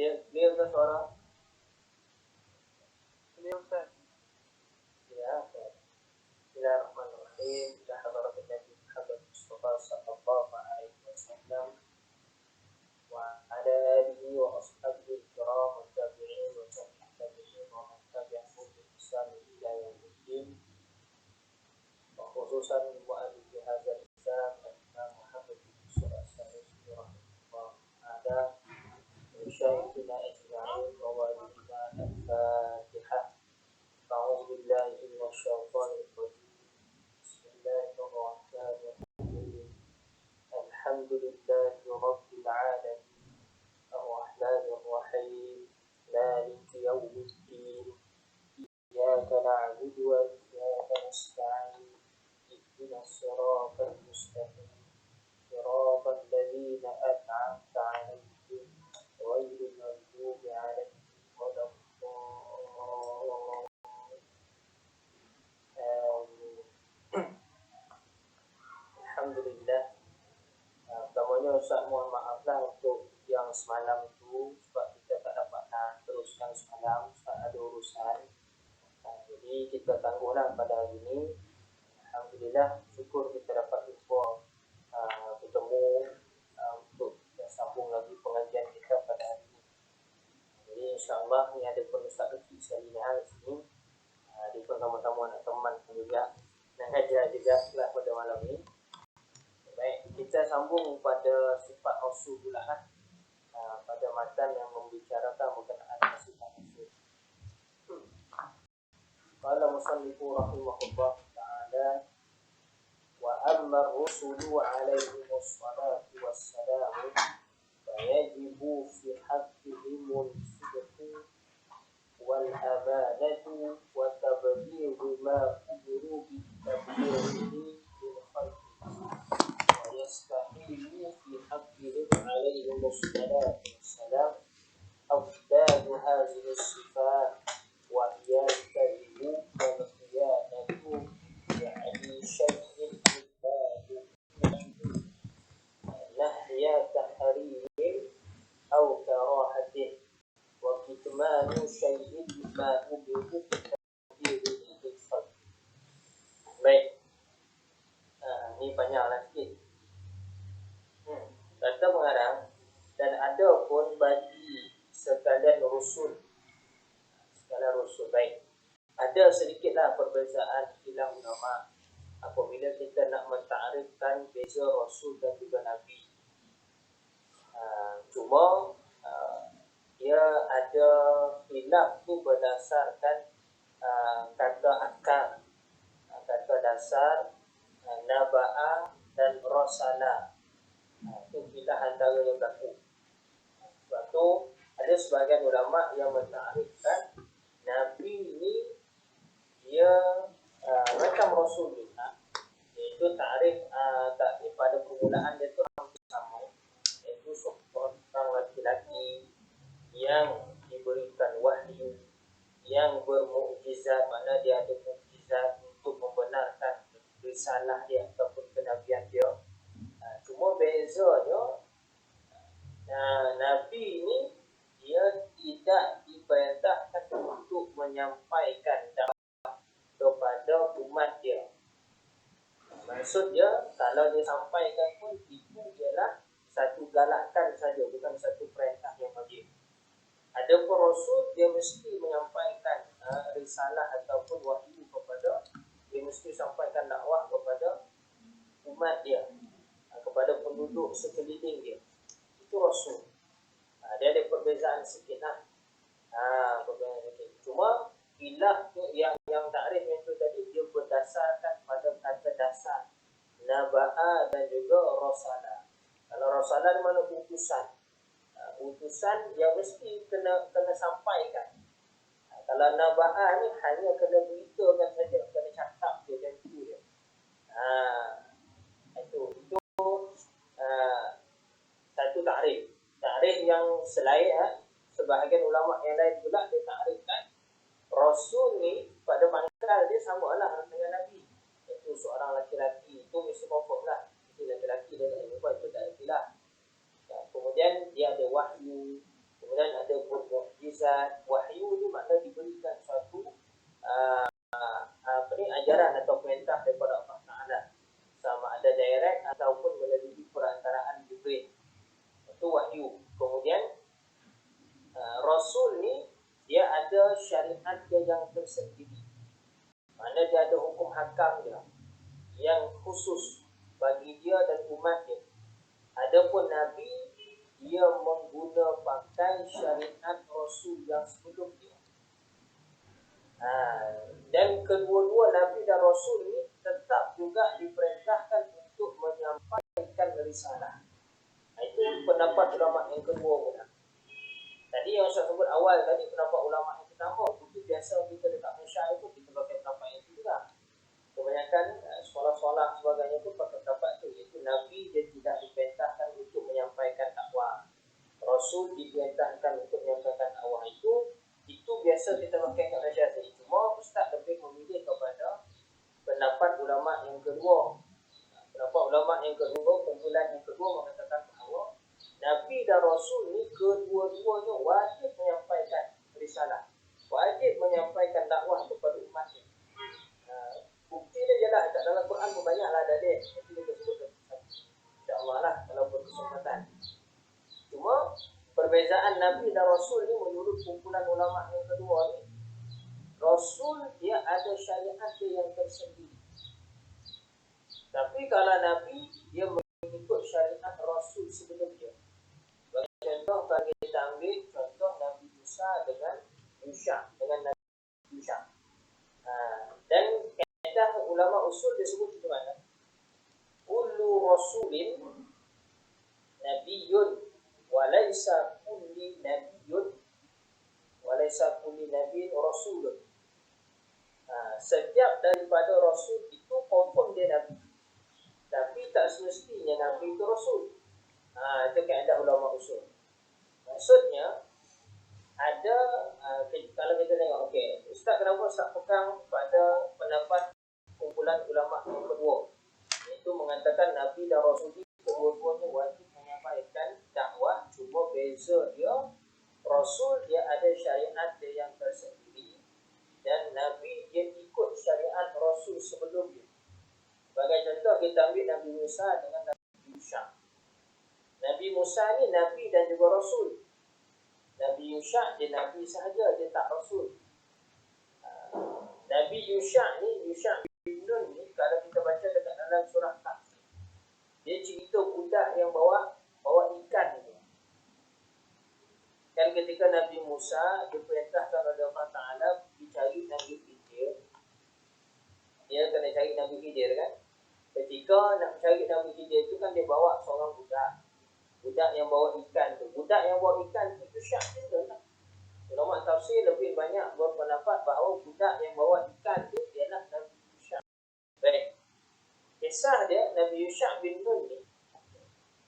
Clear ke suara? Clear, Ustaz. Ya, Bismillahirrahmanirrahim. Ila hadratin Nabi Muhammad Mustafa sallallahu alaihi wasallam wa ala alihi wa ashabihi kiram wa tabi'in wa tabi'in wa man tabi'ahum bi ihsan ila yaumiddin. Wa khususan mu'allif hadzal kitab Imam Muhammad bin Shalih Al-Utsaimin rahimahullah ta'ala wa syaikina ajma'in wa walidina al-Fatihah. أعوذ بالله من الشيطان الرجيم بسم الله الرحمن الرحيم الحمد لله رب العالمين الرحمن الرحيم مالك يوم الدين إياك نعبد وإياك نستعين اهدنا الصراط المستقيم صراط الذين أنعمت عليهم غير المغضوب عليهم ولا Alhamdulillah. Pertamanya Ustaz mohon maaflah untuk yang semalam itu sebab kita tak dapat teruskan semalam, Ustaz ada urusan. Jadi kita tangguhlah pada hari ini. Alhamdulillah, syukur kita dapat jumpa bertemu untuk kita sambung lagi pengajian kita pada hari ini. Jadi insya-Allah ni ada pun Ustaz kecil sekali di sini. Dia pun tamu-tamu anak teman juga nak ajar juga lah pada malam ni. Baik, kita sambung pada sifat Rasul pula lah. Pada matan yang membicarakan berkenaan sifat Rasul. Qala musannifu rahimahullah ta'ala wa amma ar-rusulu alaihi wassalatu wassalamu fayajibu fi haqqihim al-sidqu wal amanatu wa tablighu ma umiru bi tablighihi lil khalqi wa yastahilu fi haqqihim alaihim wassalatu wassalam afdal hadhihi as-sifat wa hiya al-kadhibu wal khiyanatu yani syai'in ibadu nahya tahrim aw karahatin wa kitmanu syai'in ma ubiru bitabdirihi lil khalq. Baik, ni panjanglah sikit. Kata mengarang dan ada pun bagi sekalian rasul. Baik, ada sedikitlah perbezaan istilah ulama apabila kita nak mentarifkan beza rasul dan juga nabi. Cuma dia ada khilaf tu berdasarkan kata akal, kata dasar, naba'ah dan rasalah. Itu khilaf antara yang berlaku. Sebab tu ada sebahagian ulama yang mentarifkan nabi ni dia macam rasul juga, iaitu takrif pada permulaan dia tu hampir sama, iaitu seorang laki-laki yang diberikan wahyu, yang bermukjizat, mana dia ada mukjizat untuk membenarkan risalah dia ataupun kenabian dia. Cuma bezanya nabi ni dia tidak diperintahkan untuk menyampaikan dakwah kepada umat dia. Maksud dia, kalau dia sampaikan pun itu ialah satu galakan saja, bukan satu perintah yang wajib. Adapun rasul, dia mesti menyampaikan risalah ataupun wahyu kepada, dia mesti sampaikan dakwah kepada umat dia, kepada penduduk sekeliling dia. Itu rasul. Dia ada perbezaan sikit lah. Perbezaan sikit. Cuma khilaf yang takrif itu tadi dia berdasarkan pada kata dasar naba'ah dan juga rasalah. Kalau rasalah di mana utusan. Utusan yang mesti kena sampaikan. Kalau naba'ah ni hanya kena beritakan saja, kena cakap je dan itu je. Itu satu takrif. Takrif yang selain sebahagian ulama yang lain pula dia takrifkan rasul ni pada pangkal dia samalah dengan nabi, iaitu seorang laki-laki, itu mesti confirm lah, mesti laki-laki dan perempuan, itu tak ada khilaf. Kemudian dia ada wahyu, kemudian ada mukjizat. Wahyu ni makna diberikan suatu ajaran atau perintah daripada Allah Ta'ala, sama ada direct ataupun melalui perantaraan Jibril. Itu wahyu. Kemudian Rasul ni dia ada syariat dia yang tersendiri, mana dia ada hukum hakam dia yang khusus bagi dia dan umat dia. Adapun Nabi, dia mengguna pakai syariat Rasul yang sebelum dia. Dan kedua-dua Nabi dan Rasul ni tetap juga diperintahkan untuk menyampaikan risalah. Itu pendapat ulama yang kedua pula. Tadi yang saya sebut awal tadi, pendapat ulama yang pertama, itu biasa kita dekat Malaysia itu kita pakai pendapat yang itu juga. Kebanyakan sekolah-sekolah sebagainya pun pakai pendapat itu, iaitu Nabi dia tidak diperintahkan untuk menyampaikan dakwah, Rasul diperintahkan untuk menyampaikan dakwah. Itu biasa kita pakai kat Malaysia sini. Cuma Ustaz lebih memilih kepada pendapat ulama yang kedua. Pendapat ulama yang kedua, kumpulan yang kedua mengatakan bahawa Nabi dan Rasul ni kedua-duanya wajib menyampaikan risalah, wajib menyampaikan dakwah kepada umatnya. Bukti dia jelas kat dalam Quran pun banyaklah dalil. Nanti kita sebut insya-Allah lah kalau berkesempatan. Cuma perbezaan Nabi dan Rasul ni menurut kumpulan ulama yang kedua ni, Rasul dia ada syariat dia yang tersendiri. Tapi kalau Nabi dia mengikut syariat Rasul sebelum dia. Bagi contoh, kalau kita ambil contoh Nabi Musa dengan Yusha, dengan Nabi Yusha. Dan kaedah ulama usul disebut itu mana? Kullu rasulin nabiyyun walaysa kulli nabiyyun walaysa kulli nabiyyin rasulun. Setiap daripada rasul itu confirm dia nabi, tapi tak semestinya nabi itu rasul. Itu kaedah ulama usul. Maksudnya ada kalau kita tengok, okey, Ustaz kenapa Ustaz pegang pada pendapat kumpulan ulama yang kedua, iaitu mengatakan Nabi dan Rasul itu kedua-duanya wajib menyampaikan dakwah. Cuma beza dia, Rasul dia ada syariat dia yang tersendiri, dan Nabi dia ikut syariat Rasul sebelum dia. Sebagai contoh, kita ambil Nabi Musa dengan Nabi Yusha. Nabi Musa ni Nabi dan juga Rasul. Nabi Yusha dia Nabi sahaja, dia tak Rasul. Nabi Yusha ni, Yusha bin Nun ni, kalau kita baca dekat dalam surah Kahf, dia cerita budak yang bawa ikan tu. Kan ketika Nabi Musa diperintahkan oleh Allah Ta'ala dicari Nabi Khidir, dia kena cari Nabi Khidir kan. Ketika nak cari Nabi Khidir tu kan dia bawa seorang budak yang bawa ikan tu. Budak yang bawa ikan tu syak juga tak? Ulama tafsir lebih banyak berpendapat bahawa budak yang bawa ikan tu ialah Nabi Yusha. Baik. Kisah dia, Nabi Yusha bin Nun ni,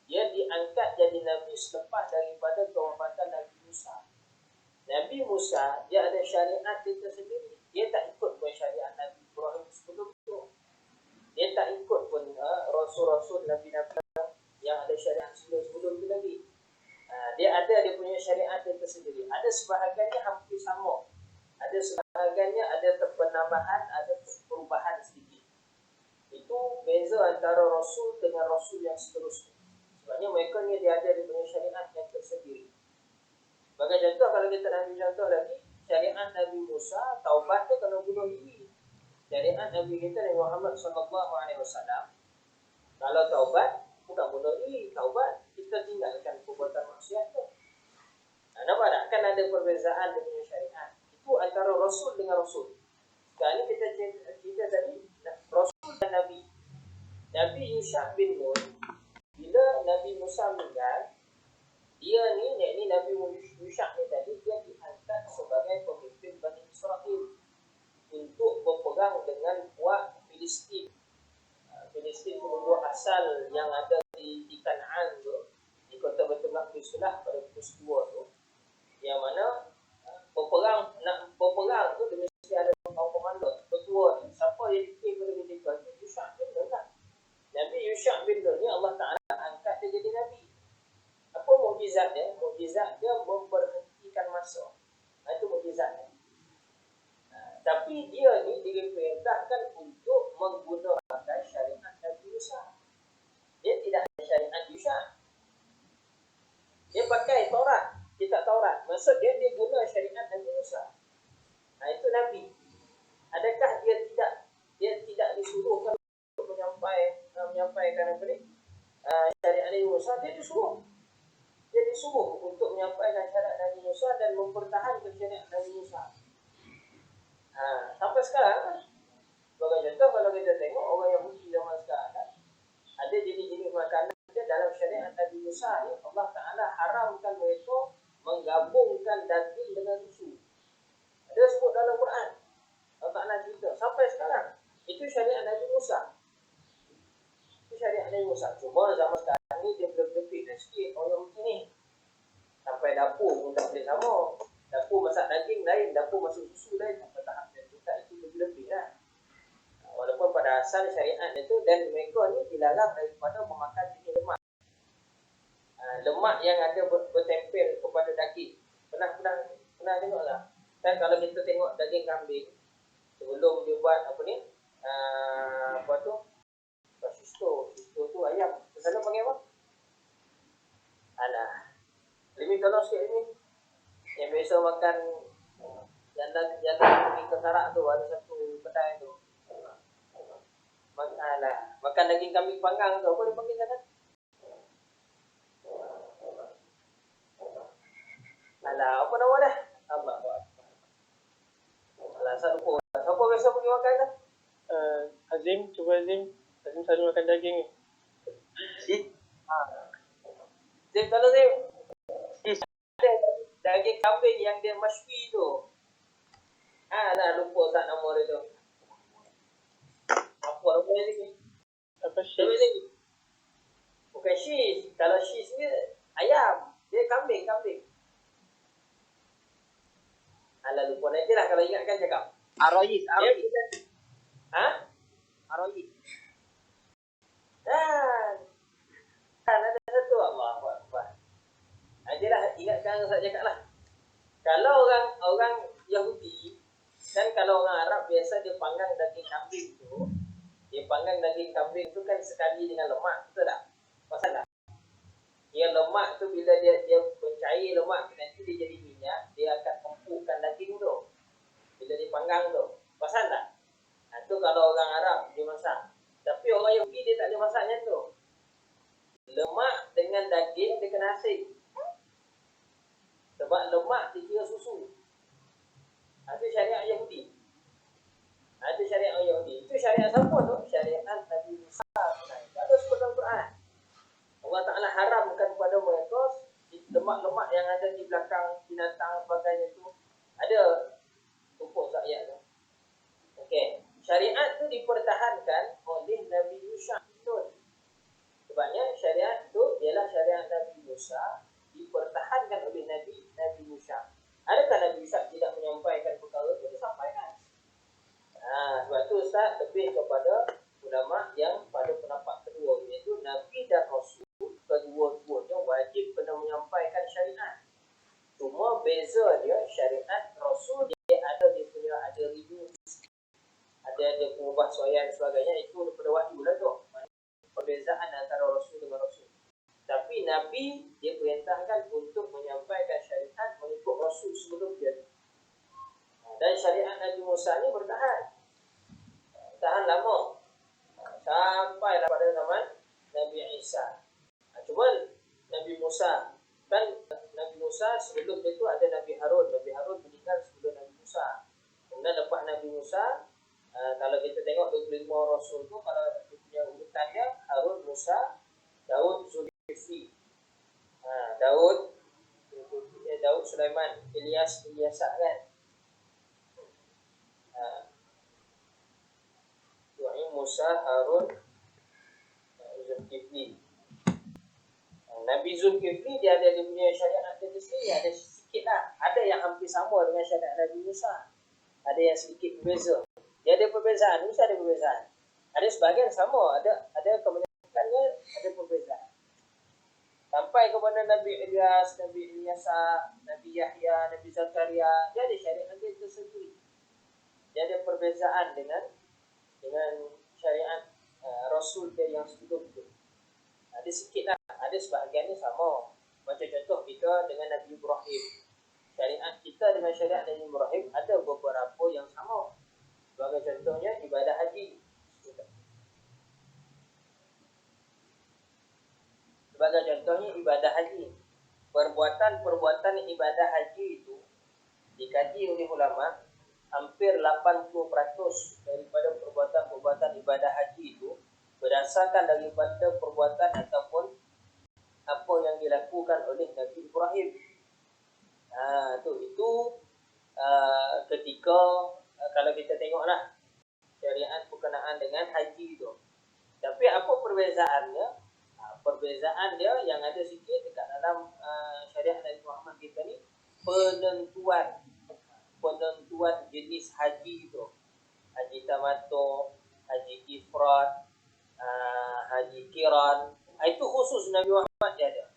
dia diangkat jadi Nabi selepas daripada kewafatan Nabi Musa. Nabi Musa, dia ada syariat dia tersendiri. Dia tak ikut pun syariat Nabi Ibrahim sebelum itu. Dia tak ikut pun Rasul-Rasul Nabi-Nabi yang ada syariat sebelum itu lagi. Dia ada dia punya syariat dia tersendiri. Ada sebahagiannya hampir sama, ada sebahagiannya ada penambahan, ada perubahan sedikit. Itu beza antara Rasul dengan Rasul yang seterusnya. Sebabnya mereka ni dia ada dia punya syariat yang tersendiri. Sebagai contoh, kalau kita nak ambil contoh lagi, syariat Nabi Musa, taubat dia kena bunuh diri. Syariat Nabi kita Nabi Muhammad SAW, kalau taubat bukan bunuh diri, taubat kita tinggalkan perbuatan maksiat tu. Nampak tak? Kan ada perbezaan dengan syariat. Itu antara Rasul dengan Rasul. Sekarang ni kita tadi Rasul dan Nabi. Nabi Yusha bin Nun, bila Nabi Musa meninggal, dia ni Nabi Yusha ni tadi, dia diangkat sebagai pemimpin Bani Israel untuk berperang dengan kuat Filistin. Filistin penduduk asal yang ada di Kanaan tu, di kota Baitul Maqdis lah pada peristiwa tu, yang mana nak berperang tu dia mesti ada komando ketua ni. Siapa yang dipilih pada ketika itu? Yusha bin Nun lah. Nabi Yusha bin Nun ni Allah Ta'ala angkat dia jadi Nabi. Apa mukjizat dia? Mukjizat dia Tapi dia ni diperintahkan untuk menggunakan syariat Nabi Musa. Dia tidak ada syariat Musa. Dia pakai Taurat, kitab Taurat. Maksud dia guna syariat Nabi Musa. Nah, itu Nabi. Adakah dia tidak disuruhkan untuk menyampaikan apa ni? Syariat Nabi Musa? Dia disuruh untuk menyampaikan syariat Nabi Musa dan mempertahankan syariat Nabi Musa. Sampai sekarang, sebagai contoh, kalau kita tengok orang Yahudi zaman sekarang kan, ada jenis-jenis makanan dalam syariat Nabi Musa ni, Allah Ta'ala haramkan mereka menggabungkan daging dengan susu. Ada sebut dalam Quran. Allah Ta'ala cerita sampai sekarang. Itu syariat Nabi Musa. Cuma zaman sekarang ni dia berlebih dah sikit orang Yahudi ni. Sampai dapur pun tak boleh sama. Dapur masak daging lain, dapur masak susu lain. Sampai tahap yang itu lebih-lebih lah. Walaupun pada asal syariat itu, dan mereka ni dilarang daripada memakan jenis lemak. Lemak yang ada bertempel kepada daging. Pernah tengok tak? Kan kalau kita tengok daging kambing, sebelum dia buat apa ni, Sisto tu ayam. Selalu panggil apa? Limi tolong sikit Limi. Yang biasa makan jalan pergi ke Sarak tu, ada satu kedai tu. Makan daging kambing panggang tu, apa dia panggil sana? Apa nama dah? Saya lupa. Siapa biasa pergi makan tu? Azim selalu makan daging ni. Zim, tolong Zim. Ada daging kambing yang dia masywi tu. Lupa tak nama dia tu. Apa nama dia ni? Apa shish? Bukan shish. Kalau shish ni ayam. Dia kambing. Lupa nanti lah, kalau ingat kan cakap. Aroyis. Aroyis. Ada satu Allah Akbar. Ajalah, ingatkan saya cakap lah. Kalau orang Yahudi, kan kalau orang Arab biasa dia panggang daging kambing tu. Dia panggang daging kambing tu kan sekali dengan lemak, betul tak? Pasal tak? Dia lemak tu bila dia mencair lemak, nanti dia jadi minyak, dia akan empukkan daging tu. Bila dia panggang tu. Pasal tak? Tu kalau orang Arab dia masak. Tapi orang Yahudi dia tak ada masaknya tu. Lemak dengan daging dia kena asing. Sebab lemak dikira susu. Itu syariat Yahudi. Itu syariat Yahudi. Itu syariat siapa tu? Syariat Nabi Musa. Ada sebut dalam Quran. Allah Ta'ala haramkan kepada mereka lemak-lemak yang ada di belakang binatang sebagainya tu. Ada tumpuk ayat tu. Okey. Syariat tu dipertahankan oleh Nabi Musa. Sebabnya syariat tu ialah syariat Nabi Musa, dipertahankan oleh Nabi Musa. Adakah Nabi Musa tidak menyampaikan perkara itu? Disampaikan. Sebab tu Ustaz lebih kepada ulama yang pada pendapat kedua, iaitu Nabi dan Rasul kedua-duanya wajib kena menyampaikan syariat. Cuma beza dia, syariat Rasul dia punya review, ada pengubahsuaian sebagainya, itu daripada wahyu lah tu. Perbezaan antara Rasul dengan Rasul. Tapi Nabi dia perintahkan untuk menyampaikan syariat mengikut Rasul sebelum dia. Dan syariat Nabi Musa ni bertahan lama, sampailah pada zaman Nabi Isa. Cuma Nabi Musa sebelum itu ada Nabi Harun. Nabi Harun meninggal sebelum Nabi Musa. Kemudian lepas Nabi Musa, kalau kita tengok 25 Rasul tu, kalau dia punya urutannya Harun, Musa, Daud, Zulkifli, Daud, Sulaiman, Ilyas kan. Musa, Harun, Zulkifli. Nabi Zulkifli dia ada dia punya syariat dia sendiri, ada sikit lah. Ada yang hampir sama dengan syariat Nabi Musa, ada yang sedikit berbeza. Dia ada perbezaan, mesti ada perbezaan. Ada sebahagian sama, ada kebanyakannya ada perbezaan. Sampai kepada Nabi Ilyas, Nabi Ilyasa, Nabi Yahya, Nabi Zakaria, dia ada syariat dia tersendiri. Dia ada perbezaan dengan syariat Rasul dia yang sebelum itu. Ada sikit lah, ada sebahagiannya sama. Macam contoh kita dengan Nabi Ibrahim. Syariat kita dengan syariat Nabi Ibrahim ada beberapa yang sama. Sebagai contohnya ibadah haji. Sebagai contohnya ibadah haji. Perbuatan-perbuatan ibadah haji itu dikaji oleh ulama, hampir 80% daripada perbuatan-perbuatan ibadah haji itu berdasarkan daripada perbuatan ataupun apa yang dilakukan oleh Nabi Ibrahim. Itu ketika kalau kita tengoklah syariat berkenaan dengan haji itu. Tapi apa perbezaannya? Perbezaan dia yang ada sikit dekat dalam syariat Nabi Muhammad kita ni, penentuan jenis haji itu. Haji tamattu, haji ifrad, haji qiran. Itu khusus Nabi Muhammad dia ada.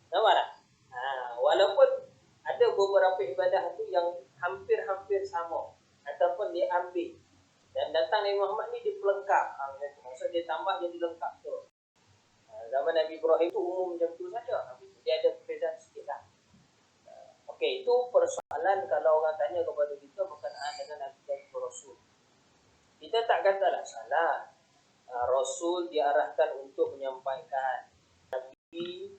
Nampak tak? Walaupun ada beberapa ibadah tu yang hampir-hampir sama ataupun dia ambil dan datang Nabi Muhammad ni dia pelengkap. Maksud dia tambah jadi lengkap tu. Zaman Nabi Ibrahim tu umum macam tu saja. Dia ada perbezaan sikit lah. Okey, itu persoalan kalau orang tanya kepada kita berkenaan dengan Nabi dan Rasul. Kita tak katalah salah. Rasul diarahkan untuk menyampaikan. Nabi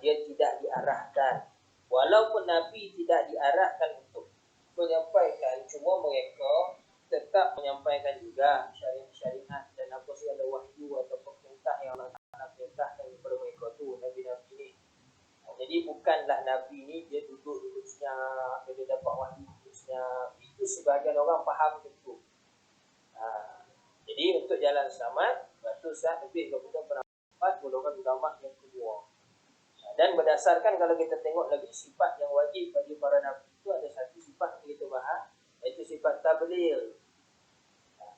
dia tidak diarahkan. Walaupun Nabi tidak diarahkan untuk menyampaikan, cuma mereka tetap menyampaikan juga syariat dan apa segala wahyu atau perintah yang Allah Ta'ala perintahkan kepada mereka tu, Nabi-Nabi ni. Jadi bukanlah Nabi ni dia duduk senyap, dia dapat wahyu duduk senyap. Itu sebahagian orang faham macam tu. Jadi untuk jalan selamat, batu Ustaz lebih kepada pendapat golongan ulama yang kedua. Dan berdasarkan kalau kita tengok lagi sifat yang wajib bagi para Nabi itu ada satu sifat yang kita bahas, iaitu sifat tabligh.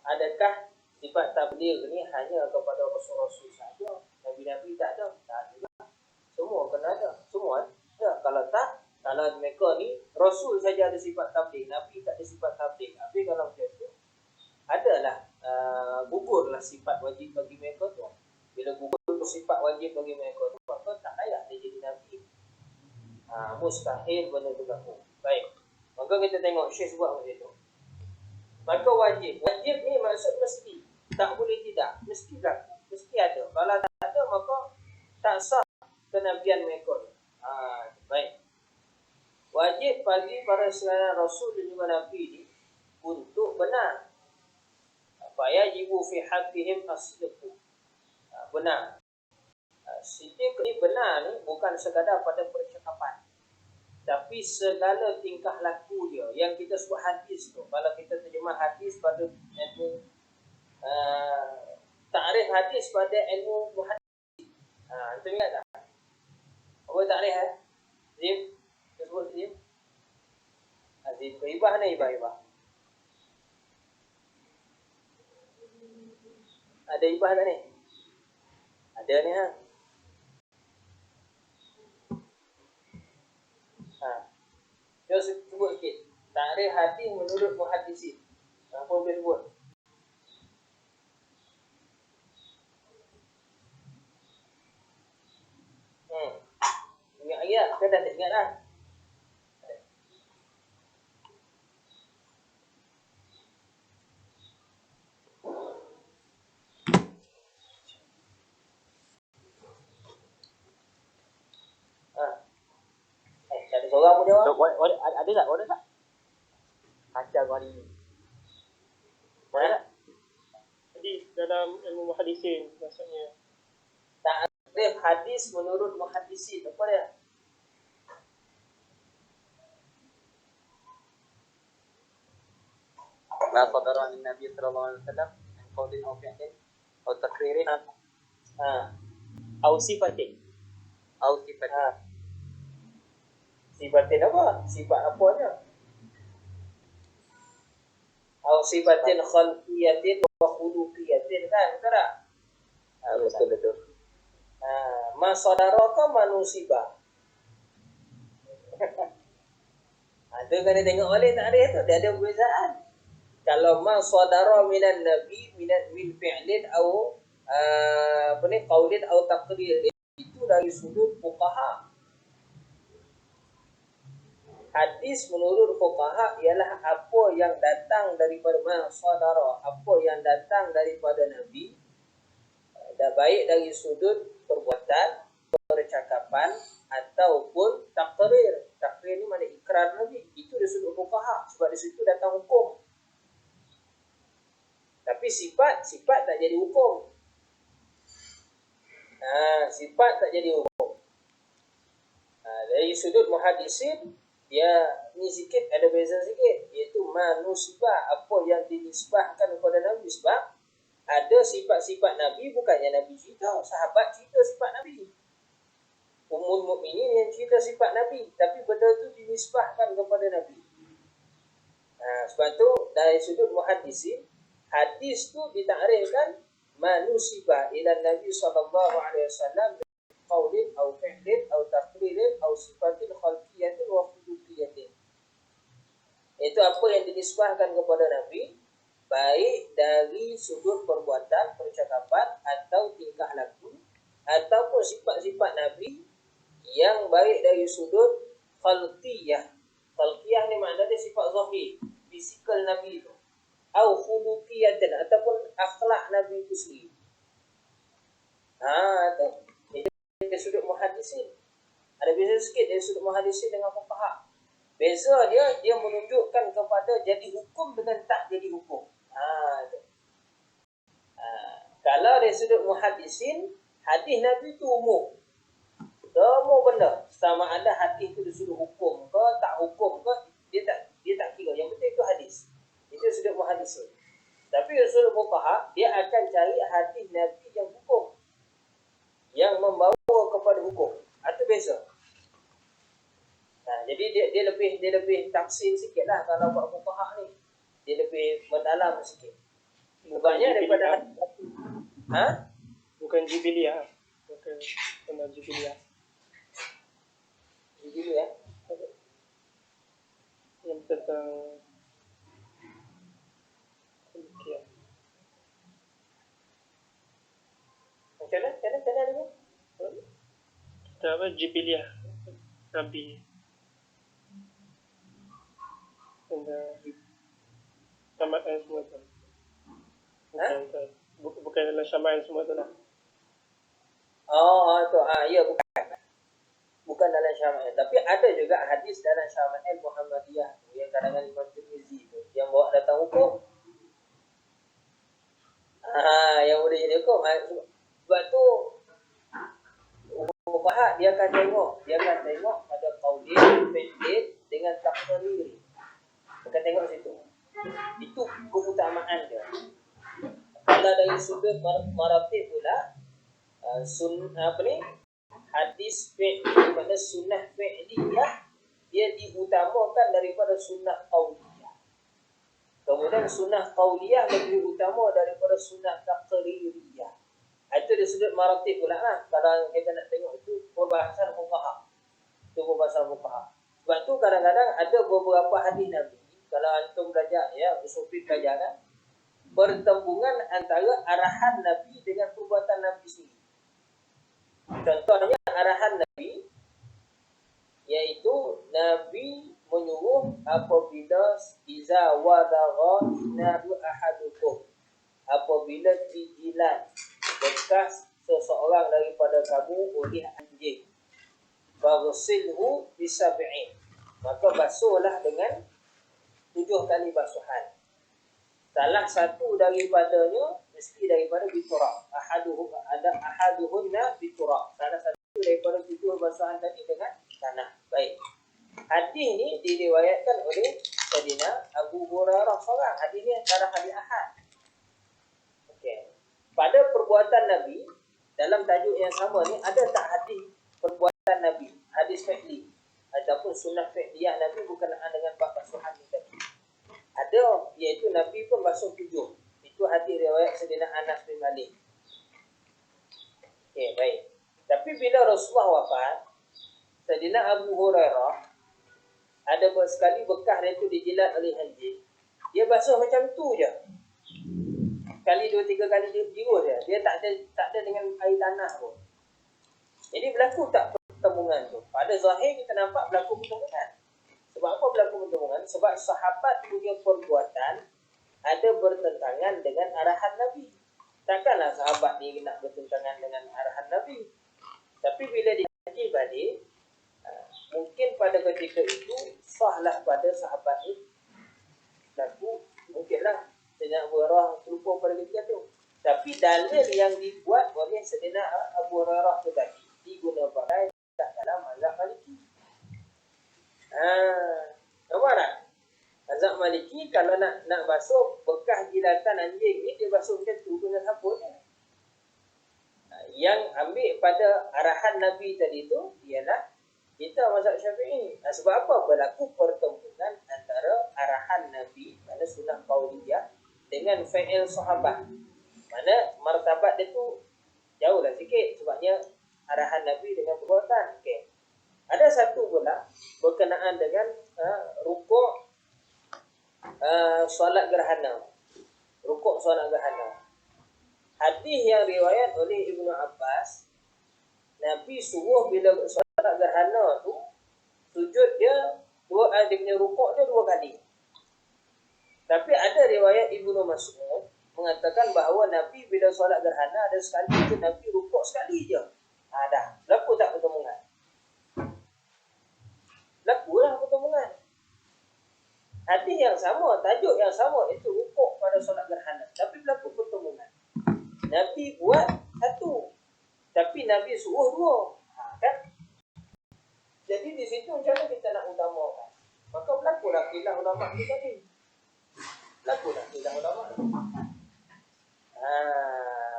Adakah sifat tabligh ni hanya kepada Rasul-Rasul saja? Nabi-Nabi tak ada? Tak juga. Semua kena ada. Semua ada. Kalau tak, kalau mereka ni Rasul saja ada sifat tabligh, Nabi tak ada sifat tabligh. Tapi kalau macam tu, adalah gugurlah sifat wajib bagi mereka tu. Bila gugur sifat wajib bagi mereka tu, maka tak layak dia jadi Nabi. Mustahil benda tu berlaku. Baik. Maka kita tengok Syekh buat macam tu. Maka wajib ni maksud mesti. Tak boleh tidak. Mesti berlaku. Mesti ada. Kalau tak ada, maka tak sah kenabian mereka. Baik. Wajib bagi para sekalian Rasul dan juga Nabi ni untuk benar. Fayajibu fi haqqihim as-sidqu. Benar. Sidq ni benar ni bukan sekadar pada percakapan, tapi segala tingkah laku dia yang kita sebut hadis tu. Kalau kita terjemah hadis pada ilmu ta'rif hadis pada ilmu muhaddis. Antum ingat tak? Apa ta'rif Zim? Kita sebut Zim? Zim ke ibah ni ibah. Ada ibah tak ni? Ada ni Jom sebut sikit. Ta'rif hadis menurut muhaddisin. Apa boleh sebut? Ingat ke dah tak ingat dah? Ada seorang pun jawab. Ada tak? Kacau hari ni. Mana? Hadis dalam ilmu muhaddisin maksudnya. Ta'rif hadis menurut muhaddisin. Apa dia? ما صدر عن النبي صلى الله عليه وسلم من قول أو فعل أو تقرير Au sifatin. أو صفة. Sifatin apa? Sifat apa dia? Au sifatin khalqiyatin wa khuluqiyatin kan? Betul tak? Betul. Ma sadaraka manusiba. Ada kan dia tengok balik tak ada tu, dia ada perbezaan. Kalau ma sadara minan nabi min fi'lin au qaulin au taqrir, itu dari sudut fuqaha. Hadis menurut fuqaha ialah apa yang datang daripada ma sadara, apa yang datang daripada nabi, dah baik dari sudut perbuatan, percakapan ataupun takrir. Takrir ni mana ikrar nabi, itu dari sudut fuqaha, sebab di situ datang hukum. Tapi sifat tak jadi hukum. Sifat tak jadi hukum. Dari sudut muhadisin, dia ni sikit ada beza sikit, iaitu manusibah, apa yang dinisbahkan kepada Nabi. Sebab ada sifat-sifat Nabi bukannya Nabi cerita, sahabat cerita sifat Nabi. Ummul Mukminin yang cerita sifat Nabi, tapi benda tu dinisbahkan kepada Nabi. Sebab tu dari sudut muhadisin, hadis tu ditakrifkan manusibah ila Nabi sallallahu alaihi wasallam qaulin au fi'lin au taqririn au sifatin khalqiyatin wa khuluqiyatin. Itu apa yang dinisbahkan kepada Nabi, baik dari sudut perbuatan, percakapan atau tingkah laku, ataupun sifat-sifat Nabi yang baik dari sudut khalqiyah. Khalqiyah ni maknanya sifat zahir, fizikal Nabi itu, au khuluqiyatan, ataupun akhlak Nabi itu sendiri. Itu dari sudut muhadisin. Ada beza sikit dari sudut muhadisin dengan fuqaha. Beza dia menunjukkan kepada jadi hukum dengan tak jadi hukum. Kalau dari sudut muhadisin, hadis Nabi itu umum. Semua benda, sama ada hadis itu disuruh hukum ke tak hukum ke, dia tak kira. Yang penting itu hadis. Itu sudut muhadisin. Tapi sudut fuqaha, dia akan cari hadis Nabi yang hukum, yang membawa kepada hukum. Itu beza. Jadi dia lebih tafsir sikitlah kalau buat fuqaha ni. Dia lebih mendalam sikit. Bukannya daripada hadis. Bukan Jibiliyah. Bukan Jibiliyah. Jibiliyah. Yang tentang Macam mana ni? Kita apa? Jibiliyah Nabi. Tentang Syama'il semua tu. Bukan dalam Syama'il semua tu lah. Ya, bukan dalam Syama'il. Tapi ada juga hadis dalam Syama'il Muhammadiyah yang karangan Imam Tirmizi tu, yang bawa datang hukum. Yang boleh jadi hukum. Sebab tu fuqaha dia akan tengok pada qaulin, fi'lin dengan taqrir. Akan tengok situ. Itu keutamaan dia. Kalau dari sudut maratib pula, hadis fi'li, pada sunnah fi'liyah, dia diutamakan daripada sunnah qauliyah. Kemudian sunnah qauliyah lebih utama daripada sunnah taqririyah. Itu dari sudut maratib pula lah. Kalau kita nak tengok itu perbahasan fuqaha. Sebab tu kadang-kadang ada beberapa hadis Nabi, kalau antum belajar usul fiqh belajar kan, bertembungan antara arahan Nabi dengan perbuatan Nabi sendiri. Contohnya arahan Nabi, iaitu Nabi menyuruh apabila iza wadagha inahu ahadukum, apabila dijilat bekas seseorang daripada kamu oleh anjing, faghsilhu bisab'in, maka basuhlah dengan 7 kali basuhan. Salah satu daripadanya mesti daripada biturab. Ahaduhunna biturab. Salah satu daripada 7 basuhan tadi dengan tanah. Baik. Hadis ni diriwayatkan oleh Sayyidina Abu Hurairah seorang. Hadis ni antara hadis ahad. Okey. Pada perbuatan Nabi, dalam tajuk yang sama ni, ada tak hadis perbuatan Nabi, hadis fi'li ataupun sunnah fi'liyah Nabi berkenaan dengan bab basuhan ni tadi? Ada, iaitu Nabi pun basuh 7. Itu hadis riwayat Sayyidina Anas bin Malik. Okey, baik. Tapi bila Rasulullah wafat, Sayyidina Abu Hurairah ada sekali bekas dia tu dijilat oleh anjing. Dia basuh macam tu je. Kali 2-3 kali dia bius je. Dia tak ada dengan air tanah pun. Jadi berlaku tak pertemuan tu? Pada zahir kita nampak berlaku pertemuan. Sebab apa berlaku pertemuan? Sebab sahabat punya perbuatan ada bertentangan dengan arahan Nabi. Takkanlah sahabat ni nak bertentangan dengan arahan Nabi. Tapi bila dikaji balik, mungkin pada ketika itu sahlah pada sahabat ni berlaku, mungkinlah Sayyidina Abu Hurairah serupa pada ketika itu. Tapi dalil yang dibuat oleh Sayyidina Abu Hurairah itu tadi digunakan tak dalam mazhab Maliki. Nampak tak? Mazhab Maliki kalau nak basuh bekas jilatan anjing ni, dia basuh macam tu guna sabun. Yang ambil pada arahan Nabi tadi tu ialah kita mazhab Syafi'i. Sebab apa? Berlaku pertemuan antara arahan Nabi, mana sunnah qauliyah, dengan fi'il sahabat. Mana martabat dia tu jauhlah sikit sebabnya arahan Nabi dengan perbuatan. Okey. Ada satu pula berkenaan dengan rukuk solat gerhana. Rukuk solat gerhana. Hadis yang riwayat oleh Ibnu Abbas, Nabi suruh bila solat gerhana tu sujud dia punya rukuk dia 2 kali. Tapi ada riwayat Ibnu Mas'ud mengatakan bahawa Nabi bila solat gerhana ada sekali je Nabi rukuk sekali je. Dah. Berlaku tak pertemuan? Berlakulah pertemuan. Hadis yang sama, tajuk yang sama, itu rukuk pada solat gerhana. Tapi berlaku pertemuan. Nabi buat satu, tapi Nabi suruh 2. Kan? Jadi di situ macam mana kita nak utamakan? Maka berlakulah khilaf ulama ni tadi. Berlakulah khilaf ulama ni.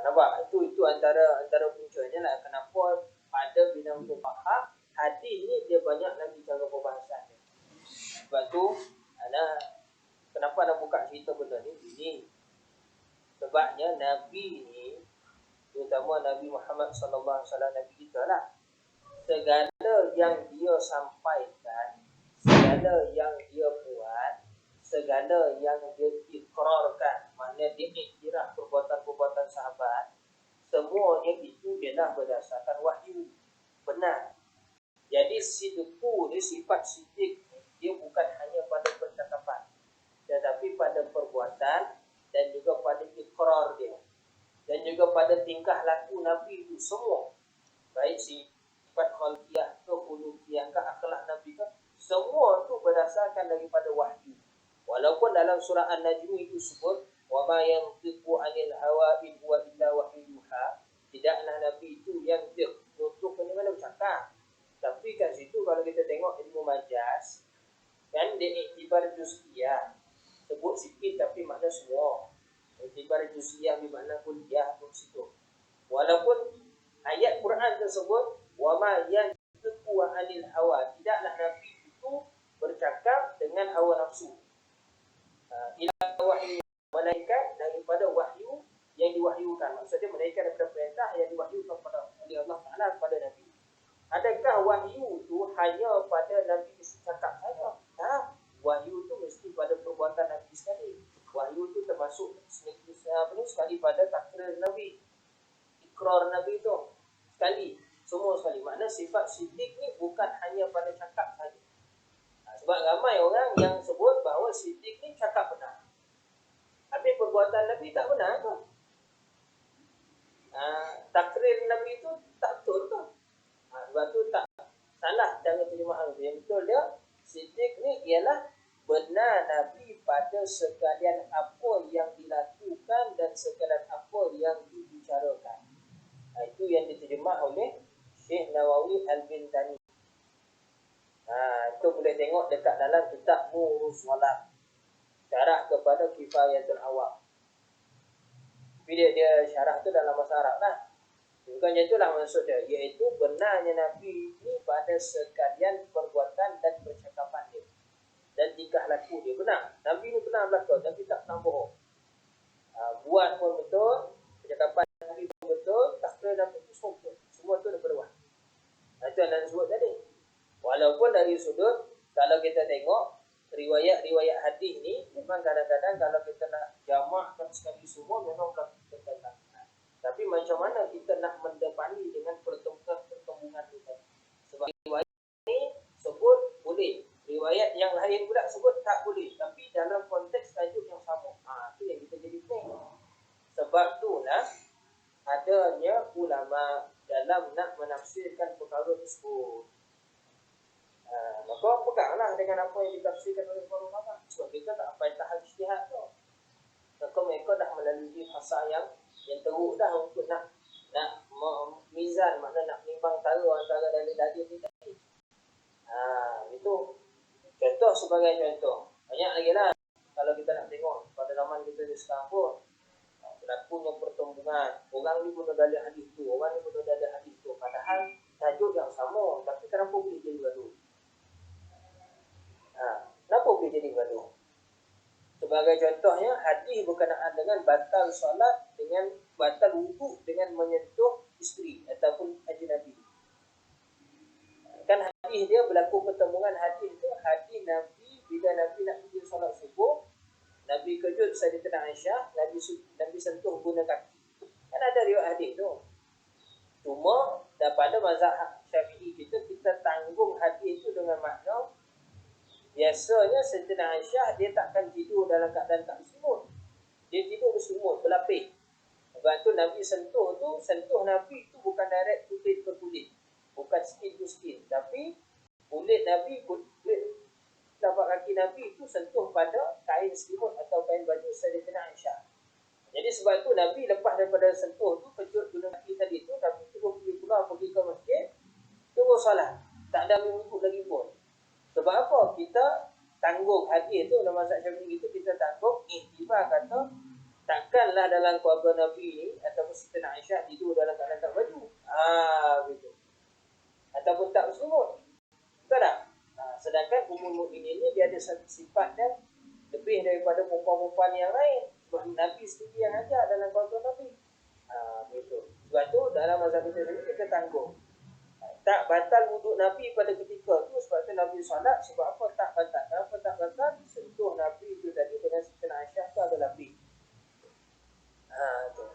Nampak? Itu antara puncanya lah. Kenapa pada bidang fuqaha hadis ni dia banyak lagi cara perbahasan dia. Sebab tu kenapa nak buka cerita benda ni? Ini sebabnya Nabi ni, terutama Nabi Muhammad sallallahu alaihi wasallam, Nabi kita lah, segala yang dia sampaikan, segala yang dia buat, segala yang dia ikrarkan, maknanya dia iktiraf perbuatan-perbuatan sahabat, semuanya itu ialah berdasarkan wahyu. Benar. Jadi sidqu ni, sifat siddiq, dia bukan hanya pada percakapan, tetapi pada perbuatan dan juga pada ikrar dia, dan juga pada tingkah laku Nabi itu semua, baik sifat khalqiyah ke khuluqiyah ke akhlak Nabi ke, semua itu berdasarkan daripada wahyu. Walaupun dalam surah An-Najm itu sebut wa ma yantiqu 'anil hawa in huwa illa wahyu yuha, tidaklah Nabi itu yang nutuk ke mana bercakap. Tapi kat situ kalau kita tengok ilmu majaz, kan dia iktibar juz'iyah, sebut sikit tapi makna semua. Iktibar juz'iyah bermakna kulliyah tu situ. Walaupun ayat Quran tersebut wa ma yantiqu 'anil hawa, tidaklah Nabi itu bercakap dengan hawa nafsu. Ila wahyu, malaikat daripada wahyu yang diwahyukan. Maksudnya malaikat daripada perintah yang diwahyukan oleh Allah Ta'ala kepada Nabi. Adakah wahyu itu hanya pada Nabi cakap saja? Tak. Wahyu itu mesti pada perbuatan Nabi sekali. Wahyu itu termasuk sekali pada takrir Nabi, ikrar Nabi itu sekali, semua sekali. Makna sifat siddiq ni bukan hanya pada cakap saja. Sebab ramai orang yang sebut bahawa siddiq ni cakap benar, tapi perbuatan Nabi tak benar ke? Takrir Nabi itu tak betul ke? Sebab tu tak salah dalam terjemahan itu. Yang betul dia, siddiq ni ialah benar Nabi pada sekalian apa yang dilakukan dan sekalian apa yang dibicarakan. Itu yang diterjemah oleh Syekh Nawawi Al-Bintani. Itu boleh tengok dekat dalam kitab Nurus Salat, syarah kepada Kifayatul Awam. Tapi dia syarah tu dalam bahasa Arab lah. Bukan macam itulah maksud dia, iaitu benarnya Nabi ini pada sekalian perbuatan dan percakapan dia dan tingkah laku dia benar. Nabi ni benar berlaku, Nabi tak pernah bohong. Buat pun betul, percakapan Nabi pun betul, takrir Nabi pun semua betul. Semua tu daripada wahyu. Itu yang anda sebut tadi. Walaupun dari sudut, kalau kita tengok riwayat-riwayat hadis ni memang kadang-kadang kalau kita nak jamakkan sekali semua memang berlaku. Tapi macam mana kita nak mendepani dengan pertemuan itu tadi? Sebab riwayat ni sebut boleh, riwayat yang lain pula sebut tak boleh, tapi dalam konteks tajuk yang sama. Itu yang kita jadi pening. Sebab itulah adanya ulama dalam nak menafsirkan perkara tersebut. Maka peganglah dengan apa yang ditafsirkan oleh para ulama. Sebab kita tak apa tahap ijtihad tu. Maka mereka dah melalui fasa yang teruk dah untuk nak mizan, makna nak menimbang tara antara dalil-dalil ni tadi. Itu contoh sebagai contoh. Banyak lagi lah kalau kita nak tengok pada zaman kita di sekarang pun berlakunya pertemuan. Orang ni guna dalil hadis tu, orang ni guna dalil hadis tu, padahal tajuk yang sama, tapi kenapa boleh jadi gaduh? Kenapa boleh jadi gaduh? Sebagai contohnya, hadis berkenaan dengan batal solat, dengan batal wuduk dengan menyentuh isteri ataupun ajnabi. Kan hadis dia berlaku pertemuan hadis tu, hadis Nabi bila Nabi nak pergi solat subuh, Nabi kejut Sayyidatina Aisyah, Nabi sentuh guna kaki. Kan ada riwayat hadis tu. Cuma daripada mazhab Syafi'i kita tanggung hadis itu dengan makna biasanya Sayyidatina Aisyah dia takkan tidur dalam keadaan tak berselimut. Dia tidur berselimut, berlapis. Sebab tu Nabi sentuh Nabi tu bukan direct kulit ke kulit. Bukan skin to skin. Tapi kulit tapak kaki Nabi itu sentuh pada kain selimut atau kain baju Sayyidatina Aisyah. Jadi sebab tu Nabi lepas daripada sentuh tu, kejut guna kaki tadi tu, Nabi terus pergi ke masjid, terus salat. Tak ada ambil wuduk lagi pun. Sebab apa? Kita tanggung hadis tu dalam mazhab Syafi'i kita tanggung ihtibar kata takkanlah dalam keluarga Nabi ni ataupun Sayyidatina Aisyah tidur dalam keadaan tak baju. Begitu. Ataupun tak berselimut. Betul tak? Sedangkan Ummul Mukminin ni dia ada satu sifat dan lebih daripada perempuan-perempuan yang lain. Sebab Nabi sendiri yang ajar dalam keluarga Nabi. Begitu. Sebab tu dalam mazhab kita sendiri kita tanggung. Tak batal wuduk Nabi pada ketika tu sebab tu Nabi solat. Sebab apa tak batal? Kenapa tak batal? Sentuh Nabi itu tadi dengan Sayyidatina Aisyah tu ada lebih. Tu.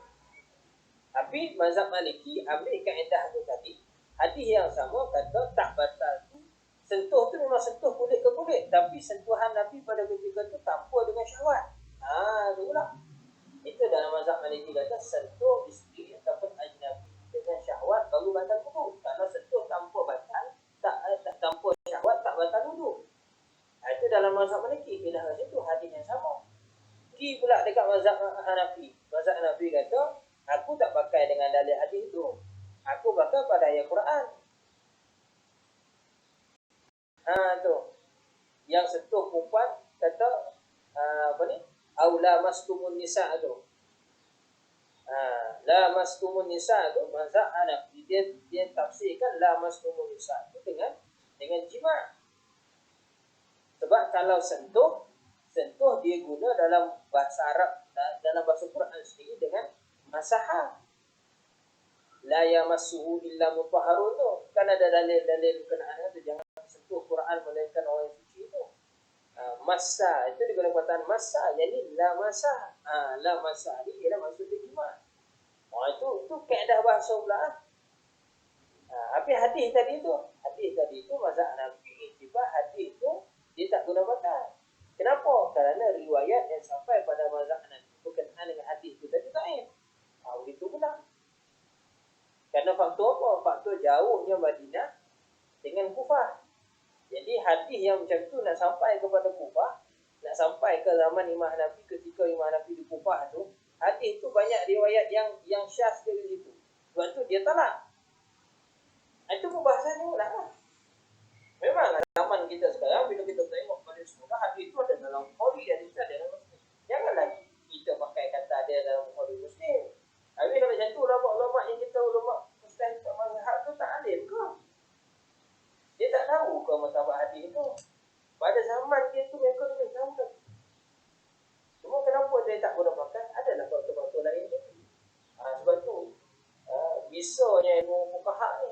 Tapi mazhab Maliki ambil kaedah tu tadi. Hadis yang sama kata tak batal tu. Sentuh tu memang sentuh kulit ke kulit. Tapi sentuhan Nabi pada ketika tu tanpa dengan syahwat. Tu pula. Itu dalam mazhab Maliki kata sentuh isteri ataupun ajnabi dengan syahwat baru batal wuduk. Kalau sentuh tanpa batal, tanpa syahwat tak batal wuduk. Itu dalam mazhab Maliki. Bila situ hadis yang sama. Pergi pula dekat mazhab Hanafi. Mazhab Hanafi kata, aku tak pakai dengan dalil hadis itu. Aku pakai pada ayat Quran. Tu. Yang sentuh perempuan kata aula mastumun nisa tu. La mastumun nisa tu mazhab Hanafi dia tafsirkan la mastumun nisa tu dengan jima'. Sebab kalau sentuh dia guna dalam bahasa Arab, dalam bahasa Quran sendiri dengan masaha. La yamassuhu illa mutahharun tu. Kan ada dalil-dalil berkenaan tu, jangan sentuh Quran melainkan orang yang suci tu. Masa itu digunakan perkataan masa, jadi la masa. La masa ni ialah maksudnya jima'. Itu kaedah bahasa pula. Tapi hadis tadi tu mazhab Hanafi tiba hadis tu dia tak guna batal. Kenapa? Kerana riwayat yang sampai pada mazhab Hanafi berkenaan dengan hadis tu tadi dhaif. Begitu pula. Kerana faktor apa? Faktor jauhnya Madinah dengan Kufah. Jadi hadis yang macam tu nak sampai kepada Kufah, nak sampai ke zaman Imam Hanafi, ketika Imam Hanafi di Kufah tu, hadis tu banyak riwayat yang syaz dari situ. Sebab tu dia talak. Itu pembahasan ni lah. Memang zaman kita sekarang bila kita tengok pada semula hadis itu ada dalam Bukhari, hadis itu ada dalam Muslim. Janganlah kita pakai kata ada dalam Bukhari Muslim. Habis kalau macam tu ulama-ulama yang kita ulama mustahil tak mazhab tu tak alim ke? Dia tak tahu ke mazhab hadis itu. Pada zaman dia tu mereka lebih tahu dah. Cuma kenapa dia tak boleh pakai? Adalah faktor-faktor lain je. Sebab tu bisanya ilmu fuqaha ni.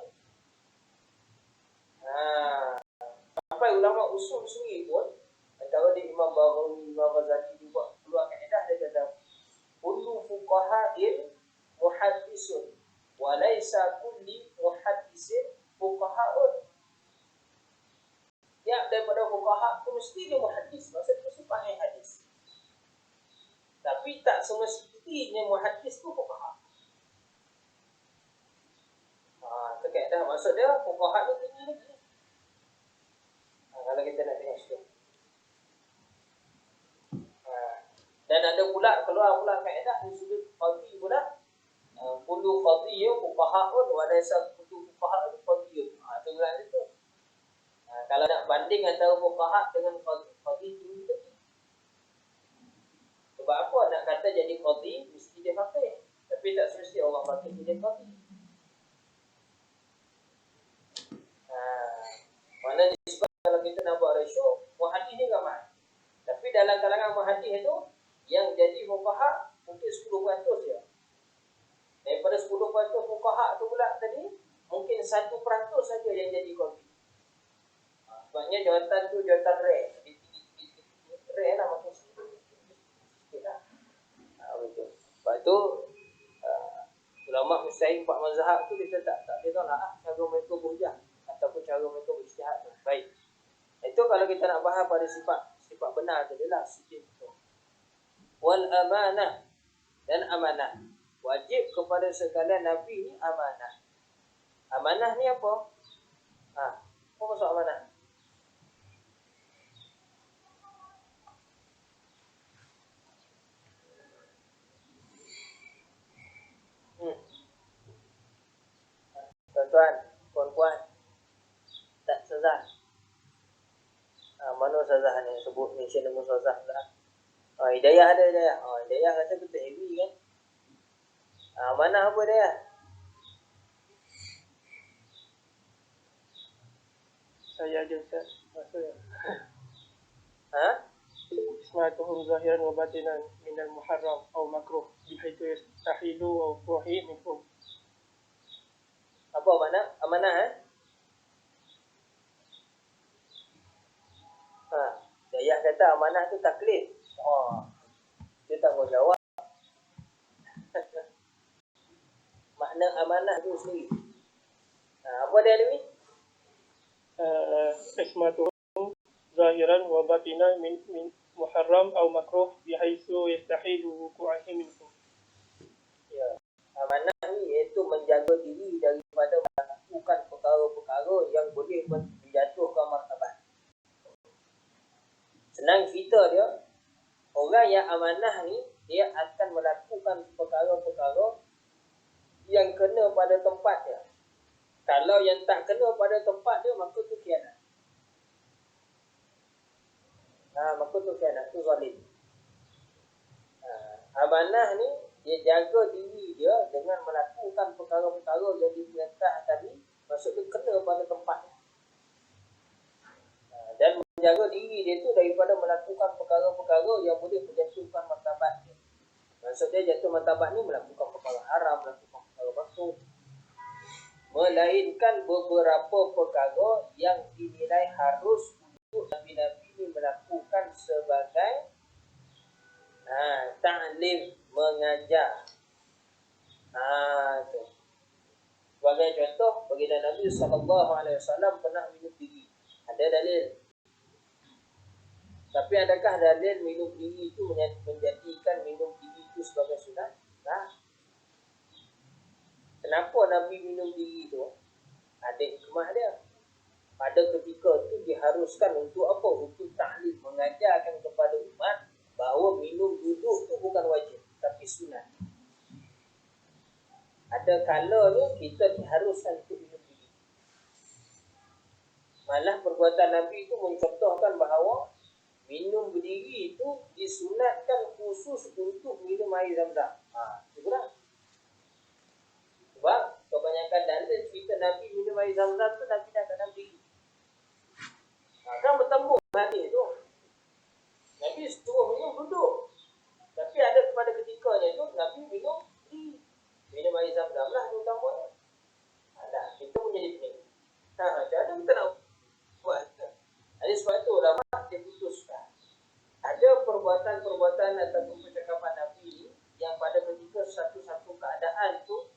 Sampai ulama usul sendiri pun antara Imam Ghazali juga keluar kaedah dia kata kullu fuqaha'il muhaddisun wa laisa kulli muhaddisin fuqaha'un. Ya, daripada fuqaha tu mesti dia muhaddis, maksudnya mesti faham hadis. Tapi tak semestinya muhaddis tu fuqaha. Itu kaedah maksud dia fuqaha tu tinggi lagi. Kalau kita nak tengok situ. Dan ada pula keluar pula kaedah di sudut qadhi pula. Kullu qadhiyun fuqaha'un wa laysa kullu fuqaha'un qadhiyun. Itu pula itu. Kalau nak banding antara fuqaha dengan qadhi tinggi lagi. Sebab apa nak kata jadi qadhi mesti dia faqih. Tapi tak semesti orang faqih jadi qadhi. Mana disebab kalau kita nak buat ratio, muhaddis ni ramai. Tapi dalam kalangan muhaddis itu yang jadi fuqaha mungkin 10% saja. Daripada 10% fuqaha tu pula tadi, mungkin 1% saja yang jadi qadhi. Sebabnya jawatan tu jawatan rare. Tinggi-tinggi rare lah makin sikit lah. Betul. Sebab tu ulama mustahil 4 mazhab tu kita tak tolak cara mereka berhujah ataupun cara mereka berijtihad. Baik. Itu kalau kita nak bahas pada sifat benar tu adalah sifat itu. Wal amanah, dan amanah. Wajib kepada sekalian nabi ni amanah. Amanah ni apa? Apa maksud amanah? Tuan-tuan, puan-puan, tak sazah. Mana sazah ni? Sebut mention nama sazah lah. Hidayah ada Hidayah. Hidayah kata betul heavy kan? Mana apa Hidayah? Saya aja Ustaz. Maksudnya. Ha? Ismatuhum zahiran wa batinan minal muharram atau makruh bihaitu yastahilu wa fuhi minhum. Apa makna? Amanah Hidayah kata amanah tu taklif. Dia tak mau jawab. Makna amanah tu sendiri. Apa dia ni? Ismatuhum zahiran wa batinan min muharram atau makruh bihaitu yastahilu wuqu'ahi minhum. Ya. Amanah ni iaitu menjaga diri daripada melakukan perkara-perkara yang boleh menjatuhkan martabat. Senang cerita dia, orang yang amanah ni dia akan melakukan perkara-perkara yang kena pada tempat dia. Kalau yang tak kena pada tempat dia, maka tu khianat. Maka tu khianat, tu zalim. Amanah ni dia jaga diri dia dengan melakukan perkara-perkara yang diperintah tadi, maksud dia kena pada tempatnya. Dan menjaga diri dia tu daripada melakukan perkara-perkara yang boleh menjatuhkan martabat dia. Maksud dia jatuh martabat ni melakukan perkara haram, melakukan perkara makruh. Melainkan beberapa perkara yang dinilai harus untuk Nabi-Nabi ini melakukan sebagai ta'lim, mengajar. Tu. Sebagai contoh, baginda Nabi SAW pernah minum diri. Ada dalil. Tapi adakah dalil minum diri itu menjadikan minum diri itu sebagai sunat? Kenapa Nabi minum diri itu? Ada hikmah dia. Pada ketika itu diharuskan untuk apa? Untuk ta'lim, mengajarkan kepada umat bahawa minum duduk tu bukan wajib, tapi sunat. Ada kalanya kita diharuskan untuk minum diri. Malah perbuatan Nabi itu mencontohkan bahawa minum berdiri itu disunatkan khusus untuk minum air Zam-Zam. Itu lah. Sebab kebanyakan dalil cerita Nabi minum air Zam-Zam tu Nabi dah tak berdiri. Kan bertembung hadis tu. Nabi suruh minum duduk. Tapi ada pada ketikanya tu Nabi minum berdiri. Minum air Zam-Zam lah terutamanya. Kita punya jadi pening. Macam mana kita nak buat? Jadi sebab tu ulama dia putuskan ada perbuatan ajaran ataupun percakapan Nabi yang pada ketika satu-satu keadaan tu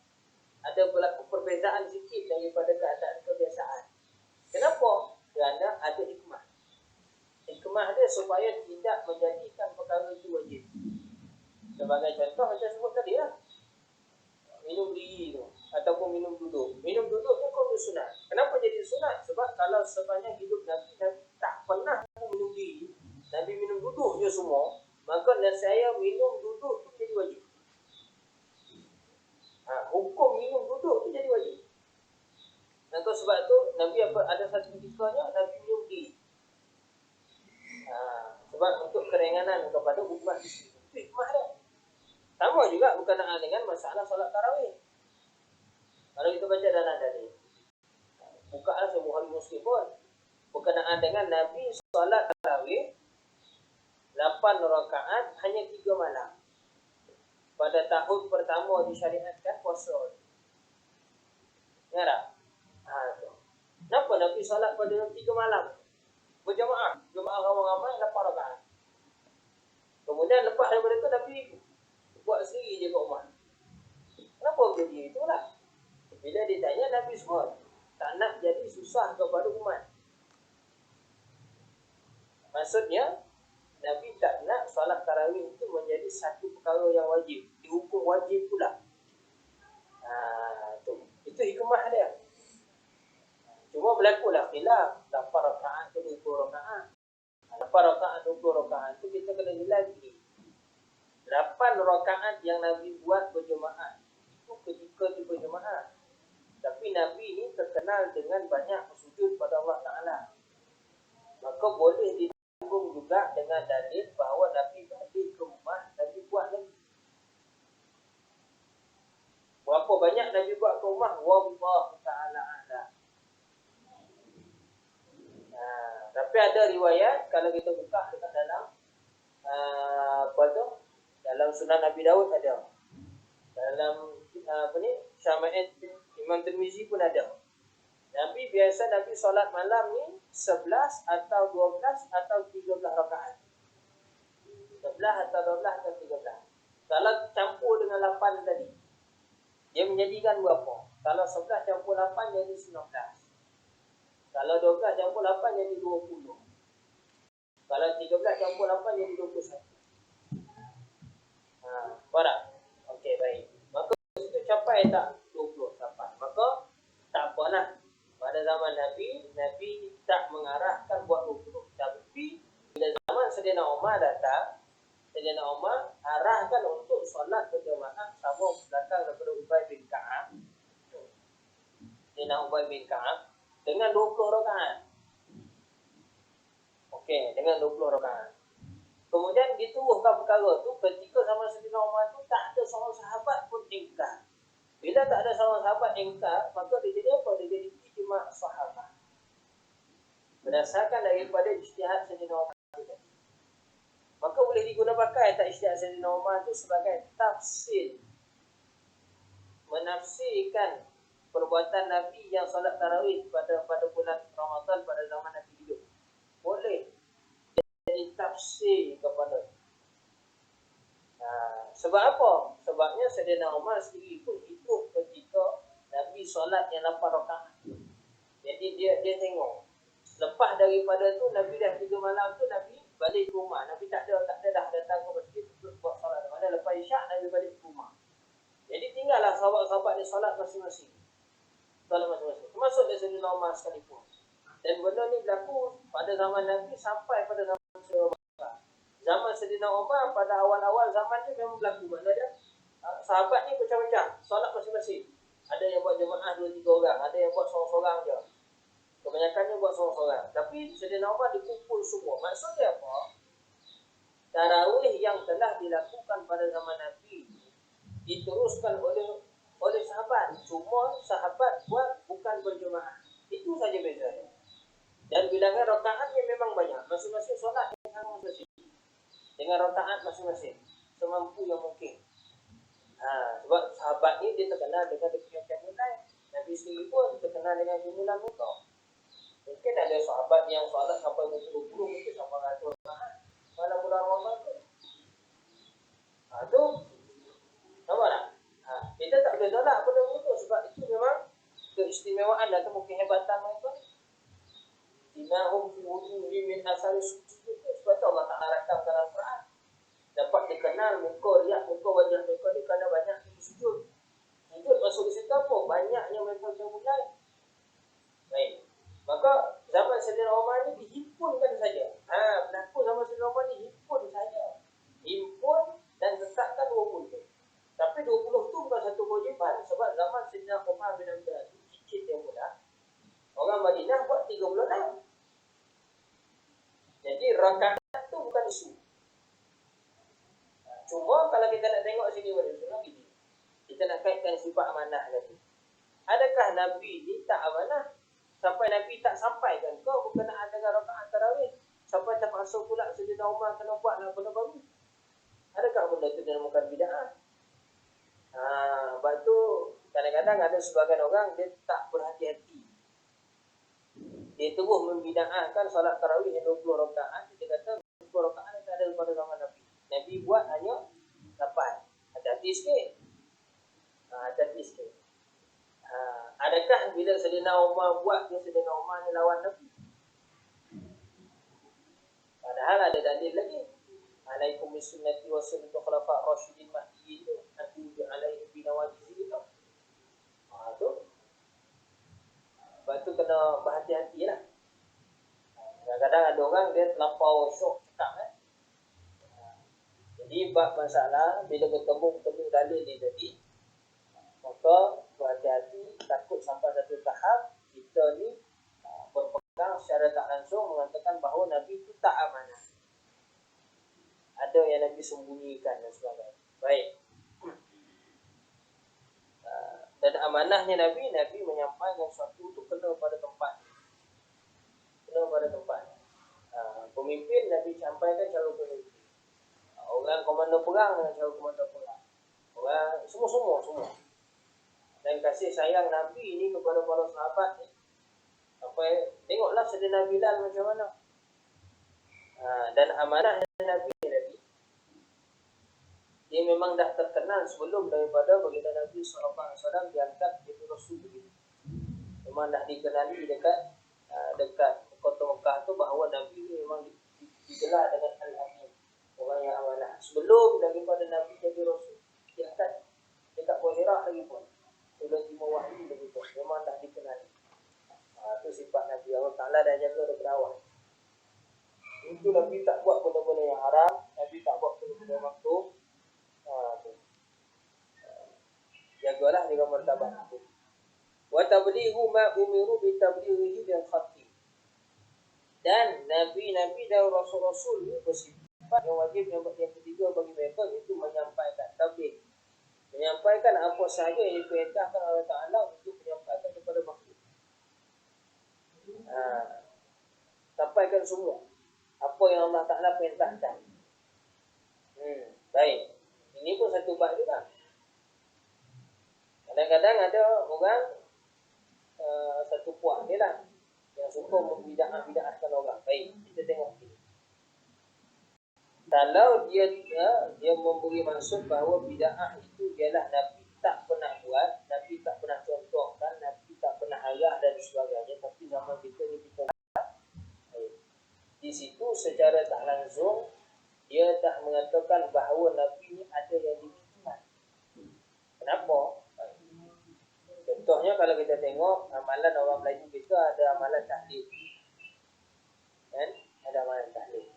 ada berlaku perbezaan sikit daripada keadaan kebiasaan. Kenapa? Kerana ada hikmah. Hikmah dia supaya tidak menjadikan perkara itu wajib. Sebagai contoh macam sebut tadi lah, minum diri tu ataupun minum duduk. Minum duduk ni kau sunat. Kenapa jadi sunat? Sebab kalau sepanjang hidup Nabi tak pernah minum diri, Nabi minum duduk je semua, maka saya minum duduk tu jadi wajib. Hukum minum duduk tu jadi wajib. Maka sebab tu Nabi ada satu ketikanya Nabi minum diri. Sebab untuk keringanan kepada umat itu hikmah dia. Sama juga berkenaan dengan masalah solat tarawih. Kalau kita baca dalam hadis, bukalah Sahih Bukhari Muslim pun berkenaan dengan Nabi solat tarawih 8 rakaat hanya 3 malam. Pada tahun pertama disyariatkan puasa. Ya tak? Kenapa Nabi solat pada 3 malam? Berjamaah. Jemaah ramai-ramai 8 rakaat. Kemudian lepas daripada itu Nabi buat sendiri je kat rumah. Kenapa jadi itulah? Bila ditanya Nabi sebut, tak nak jadi susah kepada umat. Maksudnya Nabi tak nak solat tarawih itu menjadi satu perkara yang wajib, dihukum wajib pula. Itu hikmah dia. Cuma berlakulah khilaf 8 rakaat ke 20 rakaat. 8 rakaat 20 rakaat itu kita kena nilai lagi. 8 rakaat yang Nabi buat berjemaah itu ketika di berjemaah. Tapi Nabi ini terkenal dengan banyak bersujud pada Allah Ta'ala. Maka boleh ditanggung juga dengan dalil bahawa Nabi balik ke rumah, Nabi buat lagi. Berapa banyak Nabi buat ke rumah? Wallahu Ta'ala a'lam. Tapi ada riwayat, kalau kita buka dekat dalam dalam Sunan Nabi Daud ada. Dalam Syama'id Imam Tirmizi pun ada. Nabi solat malam ni 11 atau 12 atau 13 rakaat. 11 atau 12 atau 13. Kalau campur dengan 8 tadi, dia menjadikan berapa? Kalau 11 campur 8 jadi 19. Kalau 12 campur 8 jadi 20. Kalau 13 campur 8 jadi 21. Faham? Okey, baik. Maka itu capai tak 20 capai. Maka tak apalah. Pada zaman Nabi tak mengarahkan buat 20. Tapi bila zaman Sayyidina Umar datang, Sayyidina Umar arahkan untuk solat berjamaah sama belakang daripada Ubay bin Ka'ab. Sayyidina Ubay bin Ka'ab dengan 20 rakaat. Okey, dengan 20 rakaat. Kemudian ditubuhkan perkara tu ketika zaman Sayyidina Umar tu tak ada seorang sahabat pun ingkar. Bila tak ada seorang sahabat ingkar, maka dia jadi apa? Dia jadi ijma' sahabat. Berdasarkan daripada ijtihad Sayyidina Umar tadi. Maka boleh diguna pakai tak ijtihad Sayyidina Umar tu sebagai tafsir, menafsirkan perbuatan Nabi yang solat tarawih pada bulan Ramadan pada zaman Nabi hidup. Boleh jadi tafsir kepada. Sebab apa? Sebabnya Sayyidina Umar sendiri pun hidup ketika Nabi solat yang 8 rakaat. Jadi dia tengok. Lepas daripada tu Nabi dah 3 malam tu Nabi balik ke rumah. Nabi tak ada dah datang ke masjid untuk buat solat. Mana lepas Isyak Nabi balik ke rumah. Jadi tinggallah sahabat-sahabat dia solat masing-masing. Solat masing-masing. Termasuk dia Sayyidina Umar sekalipun. Dan benda ni berlaku pada zaman Nabi sampai pada zaman Sayyidina Umar. Zaman Sayyidina Umar pada awal-awal zaman dia memang berlaku. Maksudnya sahabat ni macam-macam. Solat masing-masing. Ada yang buat jemaah 2-3 orang. Ada yang buat seorang-seorang je. Kebanyakannya buat seorang-seorang. Tapi Sayyidina Umar dikumpul semua. Maksudnya apa? Tarawih yang telah dilakukan pada zaman Nabi diteruskan oleh sahabat. Cuma sahabat buat bukan berjemaah. Itu saja bezanya. Dan bilangan rakaatnya memang banyak. Masing-masing solat dengan masing-masing. Dengan rakaat masing-masing. Semampu yang mungkin. Sebab sahabat ni dia terkenal dengan kemuliaan. Nabi sendiri pun terkenal dengan kemuliaan muka. Mungkin ada sahabat yang solat sampai 20 mungkin sampai 100 rakaat. Pada bulan Ramadan tu. keistimewaan atau kehebatan mereka. Innahum fi wujuhihim min athari sujud. Sebab tu Allah Ta'ala rakam dalam Quran. Dapat dikenal muka riak, muka wajah mereka ni kerana banyak sujud. Sujud masuk di situ apa? Banyaknya mereka mulai. Baik. Maka zaman Sayyidina Umar ni dihimpunkan saja. Berlaku zaman Sayyidina Umar ni himpun saja. Himpun dan letakkan 20. Tapi 20 tu bukan satu kewajipan. Sebab zaman Sayyidina Umar bin Abdul Aziz sikit yang muda, orang Madinah buat 36. Jadi rakaat tu bukan isu. Cuma kalau kita nak tengok sini pada sunnah gini. Kita nak kaitkan sifat amanah tadi. Adakah Nabi ni tak amanah? Sampai Nabi tak sampaikan kau berkenaan dengan rakaat tarawih. Sampai terpaksa pula Sayyidina Umar kena buat lah benda baru. Adakah benda tu dinamakan bid'ah? Sebab tu kadang-kadang ada sebagian orang dia tak berhati-hati. Dia terus membid'ahkan solat tarawih yang 20 rakaat. Dia kata 20 rakaat yang tak ada pada zaman Nabi. Nabi buat hanya 8. Hati-hati sikit. Hati-hati sikit. Adakah bila Sayyidina Umar buat, dia Sayyidina Umar ni lawan Nabi? Padahal ada dalil lagi. Alaikum bisunnati wa sunnatul khulafa' rasyidin mahdiyyin tu. Atu alaihi binawajizi tu. Tu. Sebab tu kena berhati-hati lah. Kadang-kadang ada orang dia terlampau syok cakap Jadi bab masalah bila bertemu dalil ni tadi, maka berhati-hati, takut sampai satu tahap kita ni berpegang secara tak langsung mengatakan bahawa Nabi itu tak amanah. Ada yang Nabi sembunyikan dan sebagainya. Baik. Dan amanahnya Nabi menyampaikan sesuatu itu kena pada tempat. Kena pada tempat. Pemimpin Nabi sampaikan cara pemimpin. Orang komando perang dengan cara komando perang. Orang semua. Dan kasih sayang Nabi ini kepada para sahabat ni. Sampai tengoklah Sayyidina Bilal macam mana. Dan amanah Nabi tadi, dia memang dah terkenal sebelum daripada baginda Nabi SAW diangkat jadi Rasul begitu. Memang dah dikenali dekat kota Mekah tu bahawa Nabi ni memang digelar dengan Al-Amin, orang yang amanah. Sebelum daripada Nabi jadi Rasul, diangkat dekat Gua Hira lagi pun. Sudah timur wahyu begitu. Memang dah dikenali. Itu sifat Nabi. Allah Ta'ala dah jaga daripada awal. Itu Nabi tak buat benda-benda yang haram. Nabi tak buat benda-benda makruh. Jagalah dengan martabat itu. Wa tablighu ma umiru bi tablighihi bil khatti. Dan nabi-nabi dan rasul-rasul ini bersifat yang wajib yang ketiga bagi mereka iaitu menyampaikan tabligh. Menyampaikan apa sahaja yang diperintahkan Allah Ta'ala untuk menyampaikan kepada makhluk. Sampaikan semua apa yang Allah Ta'ala perintahkan. Baik. Ini pun satu bab juga. Kadang-kadang ada orang satu puak dia lah yang suka membida'ahkan orang. Baik, kita tengok ini. Kalau dia memberi maksud bahawa bida'ah itu ialah Nabi tak pernah buat, Nabi tak pernah contohkan, Nabi tak pernah arah dan sebagainya, tapi zaman kita ni kita di situ secara tak langsung dia dah mengatakan bahawa Nabi ni ada yang dibikinkan. Kenapa? Contohnya kalau kita tengok amalan orang Melayu kita ada amalan tahlil. Kan? Ada amalan tahlil.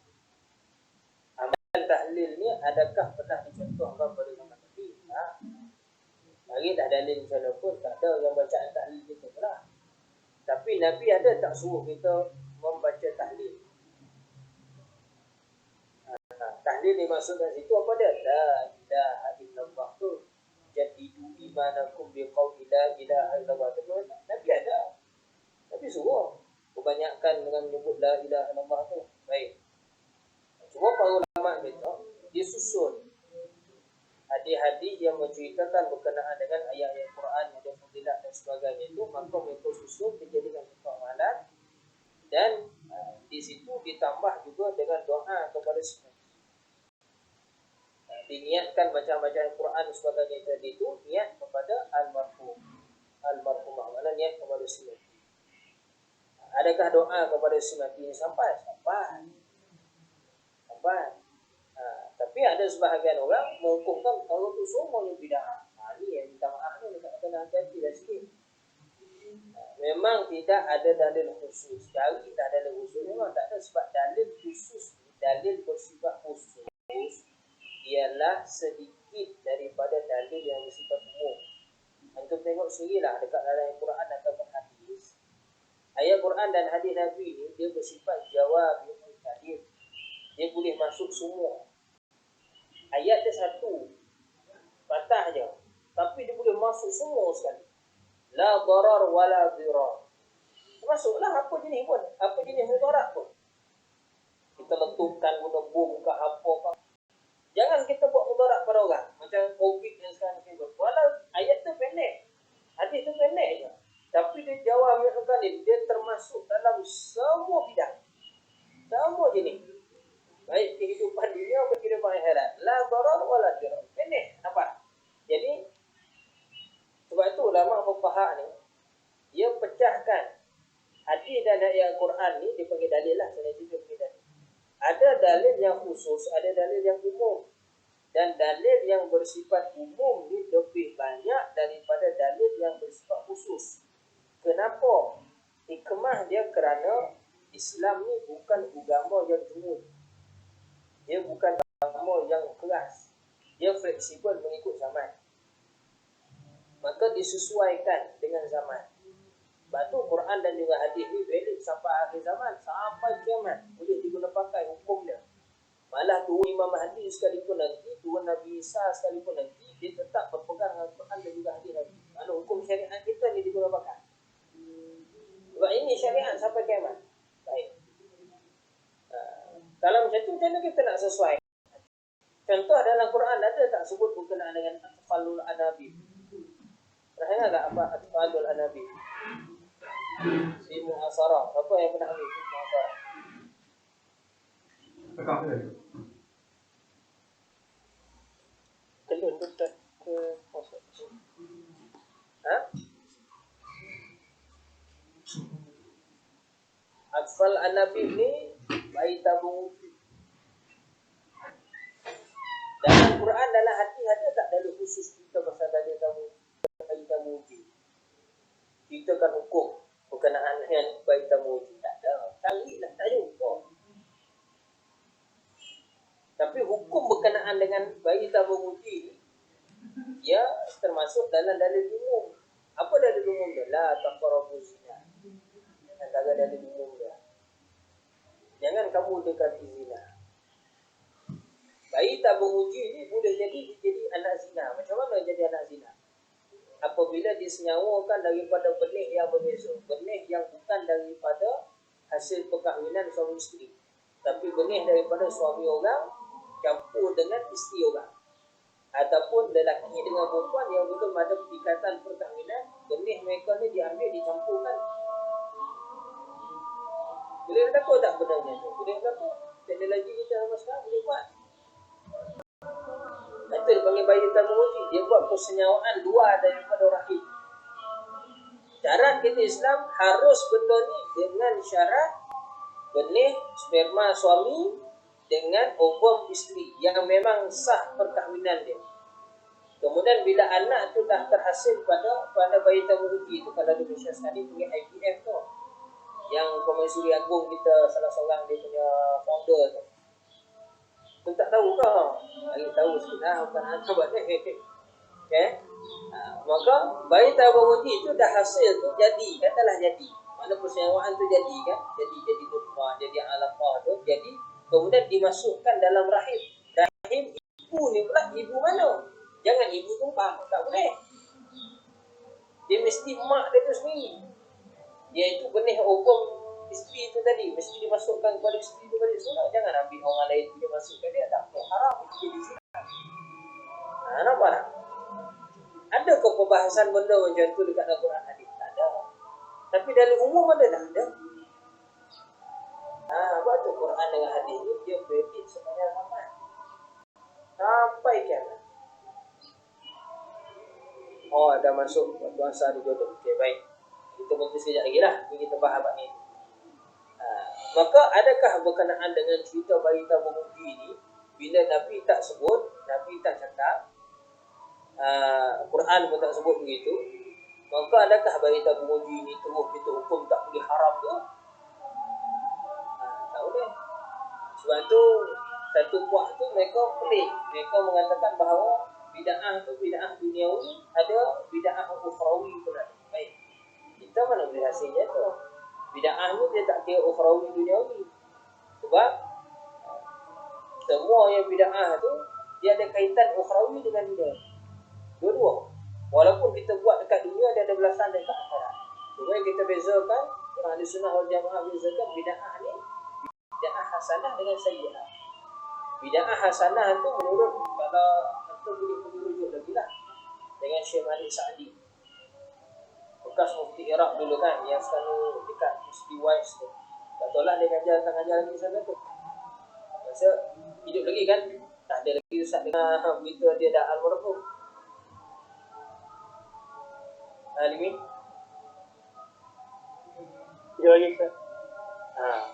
Amalan tahlil ni adakah pernah dicontohkan pada zaman Nabi? Hari dah dalil sana pun tak ada yang bacaan tahlil kita pernah. Tapi Nabi ada tak suruh kita membaca tahlil? Tahlil dimaksudkan situ apa dia? La ilaha illallah tu. Jadidu imanakum biqauli la ilaha illallah. Nabi ada. Nabi suruh kebanyakan dengan menyebut la ilaha illallah tu. Baik. Cuma para ulama kita dia susun hadis-hadis yang menceritakan berkenaan dengan ayat-ayat Quran yang ada fadilat dan sebagainya itu, maka mereka susun dijadikan satu amalan dan di situ ditambah juga dengan doa kepada semua. Diniatkan baca-baca Al-Quran sebagainya tadi itu niat kepada almarhum rahimah, mana niat kepada si mati. Adakah doa kepada si mati ini sampai? Sampai. Tapi ada sebahagian orang menghukumkan kalau itu semuanya bid'ah. Ini yang minta maaf ni dekat kena hati-hati dah sikit. Memang tidak ada dalil khusus. Cari tak ada dalil khusus, memang tak ada, sebab dalil khusus, dalil bersifat khusus ialah sedikit daripada dalil yang bersifat umum. Antum tengok sendirilah dekat dalam Quran ataupun hadis. Ayat Quran dan hadis Nabi ni dia bersifat jawabul kalim. Dia boleh masuk semua. Ayat dia satu, patah je, tapi dia boleh masuk semua sekali. La darar wala dirar. Masuklah apa jenis pun, apa jenis mudarat pun. Kita letupkan guna bom ke apa ke. Jangan kita buat mudarat pada orang. Macam COVID yang sekarang ni. Walau ayat tu pendek, hadis tu pendek je, tapi dia jawab kalim. Dia termasuk dalam semua bidang, semua jenis. Baik kehidupan dunia atau kehidupan akhirat. La darar wala dirar. Pendek, nampak? Jadi sebab itu ulama fuqaha ni dia pecahkan hadis dan ayat Al-Quran ni, dipanggil dalil lah. Saya cerita panggil dalil. Ada dalil yang khusus, ada dalil yang umum. Dan dalil yang bersifat umum ni lebih banyak daripada dalil yang bersifat khusus. Kenapa? Hikmah dia kerana Islam ni bukan agama yang jumud. Dia bukan agama yang keras. Dia fleksibel mengikut zaman. Maka disesuaikan dengan zaman. Sebab tu Quran dan juga hadis ni valid sampai akhir zaman, sampai kiamat. Boleh diguna pakai hukum dia. Malah turun Imam Mahdi sekalipun nanti, turun Nabi Isa sekalipun nanti, dia tetap berpegang dengan Quran dan juga hadis Nabi. Mana hukum syariat kita ni diguna pakai. Sebab ini syariat sampai kiamat. Baik. Kalau macam tu, macam mana kita nak sesuai? Contoh dalam Quran ada tak sebut berkenaan dengan atfalul anabi? Pernah dengar tak apa atfalul anabi? Si muhasarah. Apa yang pernah ambil muhasarah? Kelun tu Ustaz ke masuk. Ha? Atfal anabi ni bayi tabung. Dalam Quran, dalam hadis ada tak dalil khusus kita pasal dalil tabung, bayi tabung? Kita kan hukum berkenaan dengan bayi tabung. Tak ada. Carilah, tak jumpa. Tapi hukum berkenaan dengan bayi tabung uji ya termasuk dalam dalil umum. Apa dalil umum dia? La taqrabu zina. Antara dalil umum dia, jangan kamu dekati zina. Bayi tabung uji ni boleh jadi anak zina. Macam mana jadi anak zina? Apabila disenyawakan daripada benih yang berbeza, benih yang bukan daripada hasil perkahwinan suami isteri, tapi benih daripada suami orang campur dengan isteri orang, ataupun lelaki dengan perempuan yang belum ada ikatan perkahwinan, benih mereka ni diambil, dicampurkan. Boleh berlaku tak benarnya tu? Boleh berlaku. Teknologi kita sama sekarang boleh buat. Itu dipanggil bayi tabung uji. Dia buat persenyawaan luar daripada rahim. Syarat kita Islam harus benda ni dengan syarat benih sperma suami dengan ovum isteri yang memang sah perkahwinan dia. Kemudian bila anak tu dah terhasil pada bayi tabung uji tu, kalau di Malaysia sekarang ni panggil IVF tu, yang Pemaisuri Agung kita salah seorang dia punya founder tu. Tu tak tahu kau? Bagi tahu sudah bukan anak buat ni. Okey. Maka bayi tabung uji tu dah hasil tu jadi, katalah jadi. Mana persenyawaan tu jadi kan? Jadi nutfah, jadi alaqah tu jadi, kemudian dimasukkan dalam rahim. Rahim ibu ni pula ibu mana? Jangan ibu tumpang, tak boleh. Dia mesti mak dia tu sendiri. Iaitu benih ovum isteri itu tadi mesti dimasukkan kepada isteri itu balik sunat. Jangan ambil orang lain dia masukkan dia, tak boleh, haram itu jadi zina. Nampak tak? Ada ke perbahasan benda macam tu dekat Al-Quran hadis? Tak ada. Tapi dalam umum ada tak? Ada. Sebab tu Quran dengan hadis ni dia valid sepanjang zaman sampai kiamat. dah masuk waktu asar di Jordan. Okey, baik. Kita berhenti sekejap lagi lah. Ini kita bahas bab ni. Maka adakah berkenaan dengan cerita bayi tabung uji ni, bila Nabi tak sebut, Nabi tak cakap, Quran pun tak sebut begitu, maka adakah bayi tabung uji ni terus kita hukum tak boleh haram ke? Tak boleh. Sebab tu satu puak tu mereka pelik. Mereka mengatakan bahawa bid'ah tu bid'ah duniawi, ada bid'ah ukhrawi pun ada. Baik. Kita mana boleh hasilnya tu? Bid'ah ni dia tak kira ukhrawi duniawi. Sebab semua yang bid'ah tu dia ada kaitan ukhrawi dengan dunia. Dua-dua. Walaupun kita buat dekat dunia, dia ada belasan dekat akhirat. Cuma kita bezakan, ahli sunnah wal jamaah bezakan bid'ah ni bid'ah hasanah dengan sayyi'ah. Bid'ah hasanah tu menurut, kalau kita boleh pergi rujuk lagi lah dengan Syekh Malik Sa'di, bekas mufti Iraq dulu kan, yang sekarang dekat Mufti Wise tu. Tak tahu lah dia tak ngajar lagi sana tu. Masa hidup lagi kan, tak ada lagi Ustaz dengar berita dia dah almarhum. Alimi? Dia lagi Ustaz.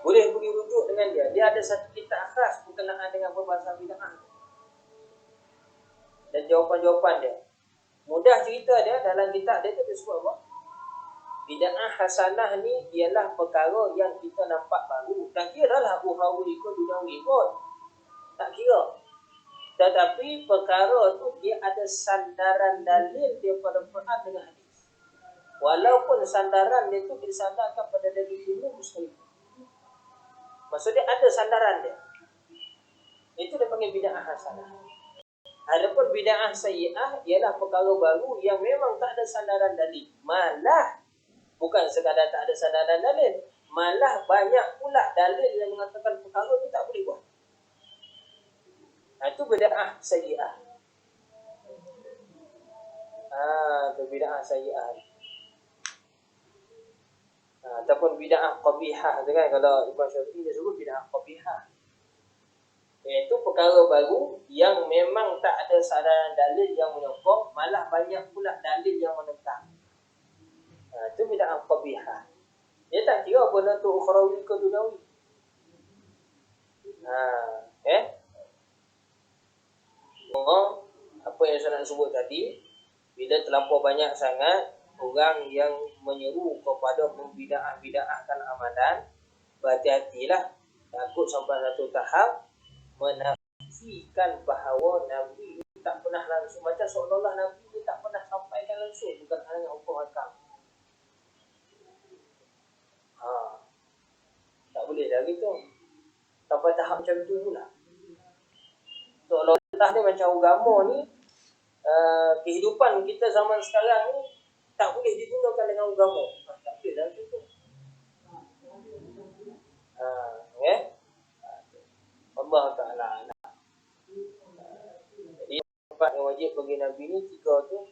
Boleh pergi rujuk dengan dia. Dia ada satu kitab khas berkenaan dengan perbahasan bid'ah. Dan jawapan-jawapan dia. Mudah cerita dia, dalam kitab dia tu dia sebut apa? Bid'ah hasanah ni ialah perkara yang kita nampak baru. Tak kira lah ukhrawi ke duniawi pun. Tak kira. Tetapi perkara tu dia ada sandaran dalil daripada Quran dengan hadis. Walaupun sandaran dia tu disandarkan pada dalil umum sekali. Maksudnya ada sandaran dia. Itu dia panggil bid'ah hasanah. Adapun bid'ah sayyi'ah ialah perkara baru yang memang tak ada sandaran dalil. Malah bukan sekadar tak ada sandaran dalil, malah banyak pula dalil yang mengatakan perkara itu tak boleh buat. Itu bid'ah sayyi'ah. Itu bid'ah sayyi'ah. Ataupun bid'ah qabihah tu kan, kalau Imam Syafi'i dia sebut bid'ah qabihah. Iaitu perkara baru yang memang tak ada sandaran dalil yang menyokong, malah banyak pula dalil yang menentang. Itu bid'ah qabihah. Dia tak kira benda tu ukhrawi ke dunawi. Apa yang saya nak sebut tadi, bila terlampau banyak sangat orang yang menyeru kepada membid'ah-bid'ahkan amalan, berhati-hatilah, takut sampai satu tahap menafikan bahawa Nabi tak pernah langsung, macam seolah-olah Nabi ni tak pernah sampaikan langsung bukan dengan hukum hakam. Tak boleh dah gitu. Sampai tahap macam tu pula. Seolah-olah ni macam agama ni, kehidupan kita zaman sekarang ni tak boleh digunakan dengan agama. Tak boleh dah macam tu. Allah Ta'ala. Jadi tempat yang wajib bagi Nabi ni 3 tu,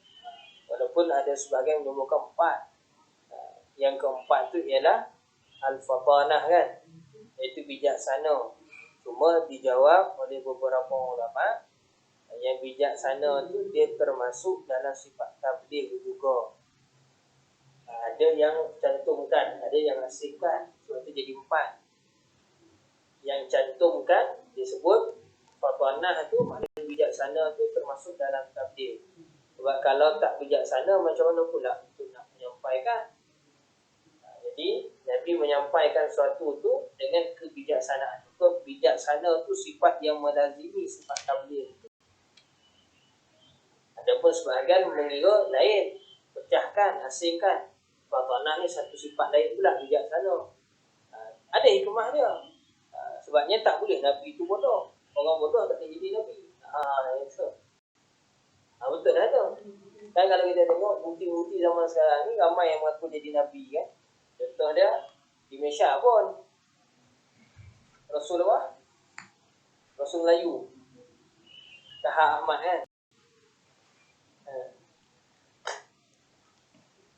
walaupun ada sebahagian menemukan 4. Yang keempat tu ialah Al-Fatanah kan, iaitu bijaksana. Cuma dijawab oleh beberapa ulama, yang bijaksana tu dia termasuk dalam sifat tabligh juga. Ada yang cantumkan, ada yang asingkan. Sebab tu jadi 4. Yang cantumkan disebut fatanah tu, maknanya bijaksana tu termasuk dalam tabligh. Sebab kalau tak bijaksana, macam mana pula untuk nak menyampaikan? Jadi Nabi menyampaikan sesuatu tu dengan kebijaksanaan. Bijaksana tu sifat yang melazimi sifat tabligh. Adapun sebahagian mengira lain, pecahkan, asingkan. Fatanah ni satu sifat lain pula, bijaksana. Ada hikmah dia. Sebabnya tak boleh Nabi itu bodoh. Orang bodoh tak boleh jadi Nabi. Itu. Betul dah tu. Kan kalau kita tengok bukti-bukti zaman sekarang ni, ramai yang mengaku jadi Nabi kan. Contoh dia di Malaysia pun, Rasul apa? Rasul Melayu, Tahap Ahmad kan.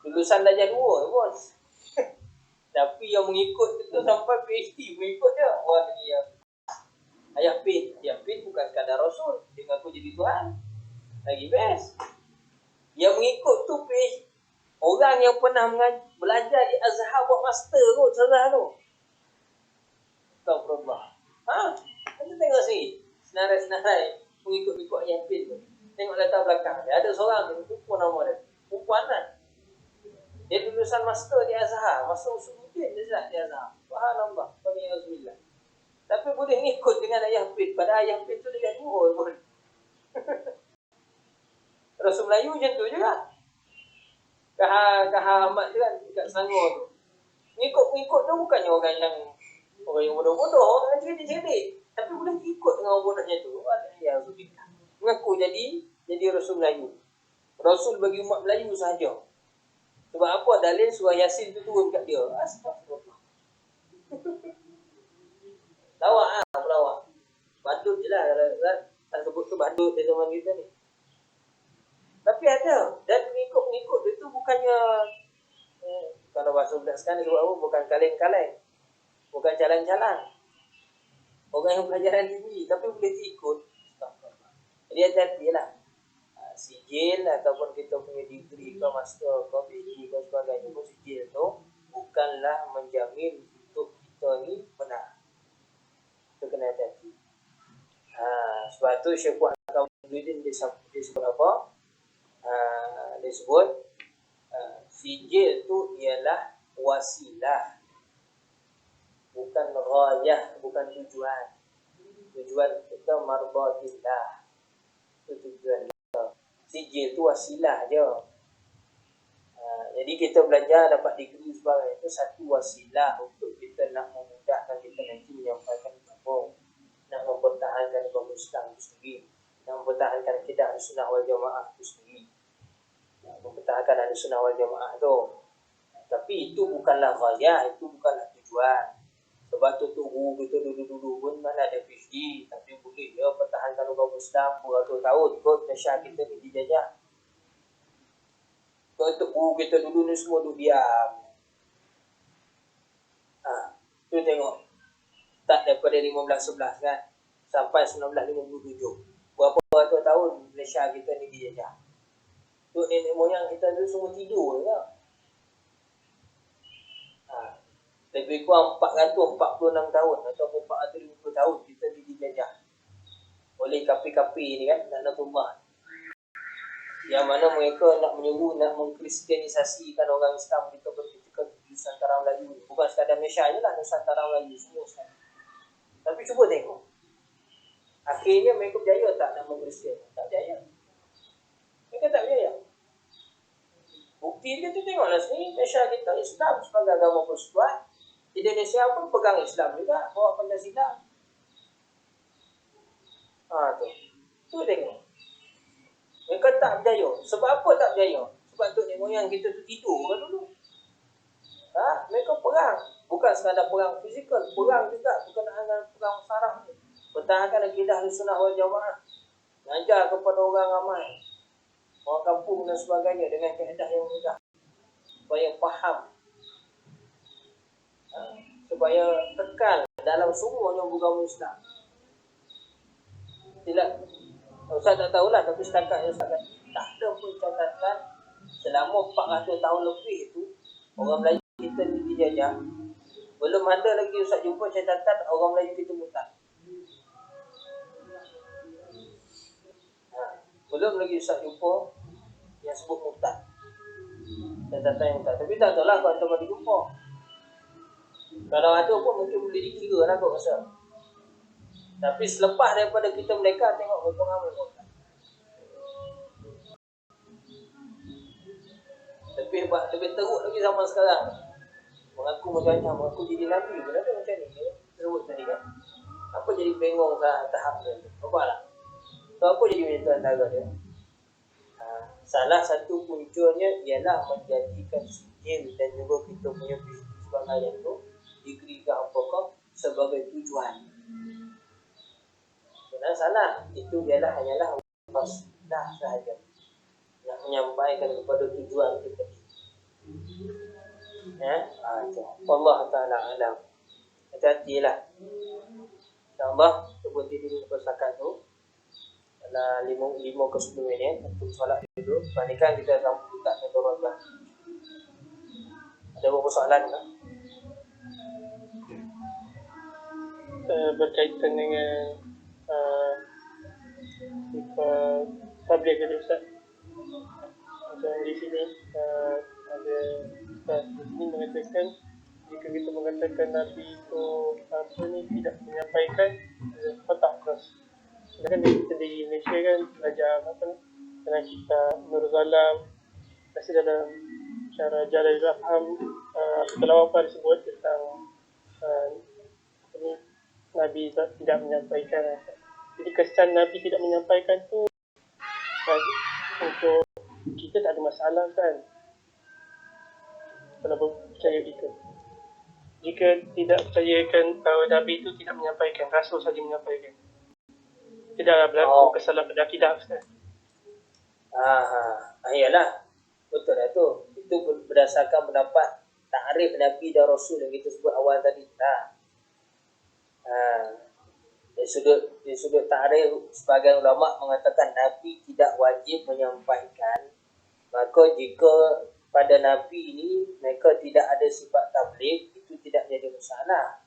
Lulusan darjah 2 pun. Tapi yang mengikut itu sampai PhD mengikut dia. Wah, dia Ayah Pin. Ayah Pin bukan sekadar Rasul, dia ngaku jadi Tuhan. Lagi best. Yang mengikut tu Orang yang pernah belajar di Azhar buat master kot Azhar tu. Astagfirullah. Kita tengok sini. Senarai-senarai pengikut-pengikut Yasin tu. Tengok latar belakang dia. Ada seorang tu, lupa nama dia. Perempuan kan. Dia lulusan master di Azhar. Master Usuluddin dia di Azhar. Subhanallah. Alhamdulillah. Tapi boleh ngikut dengan ayah Hafiz. Pada ayah Hafiz tu dia dua pun. Rasul Melayu macam tu juga. Kahar Ahmad tu kan dekat Selangor tu. Ngikut tu bukannya orang yang bodoh-bodoh, orang cerdik-cerdik. Tapi boleh ikut dengan orang bodohnya tu. Ya, mengaku jadi Rasul Melayu. Rasul bagi umat Melayu sahaja. Sebab apa? Dalil surah Yasin tu turun kat dia. Astagfirullah. Lawak pelawak. Badut je lah. Kalau tak sebut tu badut di zaman kita ni. Tapi ada. Dan pengikut-pengikut dia tu bukannya kalau bahasa budak sekarang sebut apa? Bukan kaleng-kaleng. Bukan jalan-jalan. Orang yang pelajaran tinggi. Tapi boleh ikut. Jadi hati-hatilah. Sijil ataupun kita punya degree ke master ke PhD ke sebagainya pun sijil tu bukanlah menjamin untuk kita ni benar. Kita kena hati-hati. Sebab tu Syekh Muhammad disebut apa? Dia sebut sijil tu ialah wasilah, bukan ghayah, bukan tujuan. Tujuan kita marbatillah. Itu tujuan kita. Sijil tu wasilah je. Jadi kita belajar dapat degree sebagainya itu satu wasilah untuk kita nak memudahkan kita nanti menyampaikan kampung, nak mempertahankan kaum Islam itu sendiri, nak mempertahankan akidah Ahlussunnah wal Jamaah itu sendiri, nak mempertahankan Ahlussunnah wal Jamaah tu. Tapi itu bukanlah ghayah, itu bukanlah tujuan. Sebab tu guru kita dulu-dulu pun mana ada PhD, tapi boleh dia pertahankan kaum Islam beratus tahun kot Malaysia kita ni dijajah. Untuk guru kita dulu ni semua duduk diam. Tu tengok. Tak daripada 1511 kan sampai 1957. Berapa ratus tahun Malaysia kita ni dijajah. Tu nenek moyang kita tu semua tidur je. Lebih kurang 446 tahun ataupun 450 tahun kita dijajah oleh kapi-kapi ni kan, Lanatullah. Yang mana mereka nak menyuruh, nak mengkristianisasikan orang Islam kita berketika di Nusantara Melayu. Bukan sekadar Malaysia je lah, Nusantara Melayu semua sekali. Tapi cuba tengok. Akhirnya mereka berjaya tak nak mengkristian? Tak berjaya. Mereka tak berjaya. Bukti dia tu tengoklah sini, Malaysia kita Islam sebagai agama persekutuan. Indonesia pun pegang Islam juga, bawa Pancasila. Tu tengok. Mereka tak berjaya. Sebab apa tak berjaya? Sebab tu nenek moyang kita tu tidur kan dulu. Mereka perang. Bukan sekadar perang fizikal, perang juga berkenaan dengan perang saraf ni. Pertahankan akidah Ahlussunnah wal Jamaah. Mengajar kepada orang ramai, orang kampung dan sebagainya dengan kaedah yang mudah. Supaya faham. Supaya kekal dalam semuanya agama Islam. Tidak, Ustaz tak tahulah, tapi setakat yang Ustaz tak ada pun catatan selama 400 tahun lebih itu orang Melayu kita dijajah. Belum ada lagi Ustaz jumpa catatan orang Melayu kita murtad. Belum lagi Ustaz jumpa yang sebut murtad. Catatan yang murtad. Tapi tak tahulah kalau tak boleh jumpa. Kalau ada pun mungkin boleh dikira lah kot rasa. Tapi selepas daripada kita mereka tengok berapa ramai murtad. Lebih teruk lagi zaman sekarang. Mengaku macam-macam, mengaku jadi Nabi pun ada macam ni. Sebut tadi kan. Apa jadi bengong tahap dia? Apa lah? So, apa jadi menyentuh antara dia? Salah satu punculnya ialah menjadikan sijil dan juga kita punya bisnis sebagainya tu degree ke apakah sebagai tujuan. Benar salah. Itu ialah hanyalah wasilah sahaja. Nak menyampaikan kepada tujuan kita. Allah Ta'ala alam. Hati-hatilah. InsyaAllah kita berhenti dulu persakan tu. Dalam 5 ke 10 minit untuk solat dulu. Bandingkan kita sambut tak ada rojah. Ada beberapa soalan tak? Berkaitan dengan tabligh tadi Ustaz. Macam di sini ada Ustaz di sini mengatakan jika kita mengatakan Nabi itu tidak menyampaikan fatah terus. Sedangkan kita di Malaysia kan belajar dalam kitab Nurul Zalam, masih dalam cara Jalal Faham Telawaf disebut tentang Nabi tidak menyampaikan. Jadi kesan Nabi tidak menyampaikan tu untuk kita tak ada masalah kan kalau percaya gitu. Jika tidak percayakan bahawa Nabi itu tidak menyampaikan, Rasul saja menyampaikan, tidaklah berlaku kesalahan pada akidah Ustaz. Iyalah, betul lah tu. Itu berdasarkan pendapat takrif Nabi dan Rasul yang kita sebut awal tadi. Di sudut takrif, sebagian ulama mengatakan Nabi tidak wajib menyampaikan. Maka jika pada Nabi ini mereka tidak ada sifat tabligh, itu tidak jadi masalah.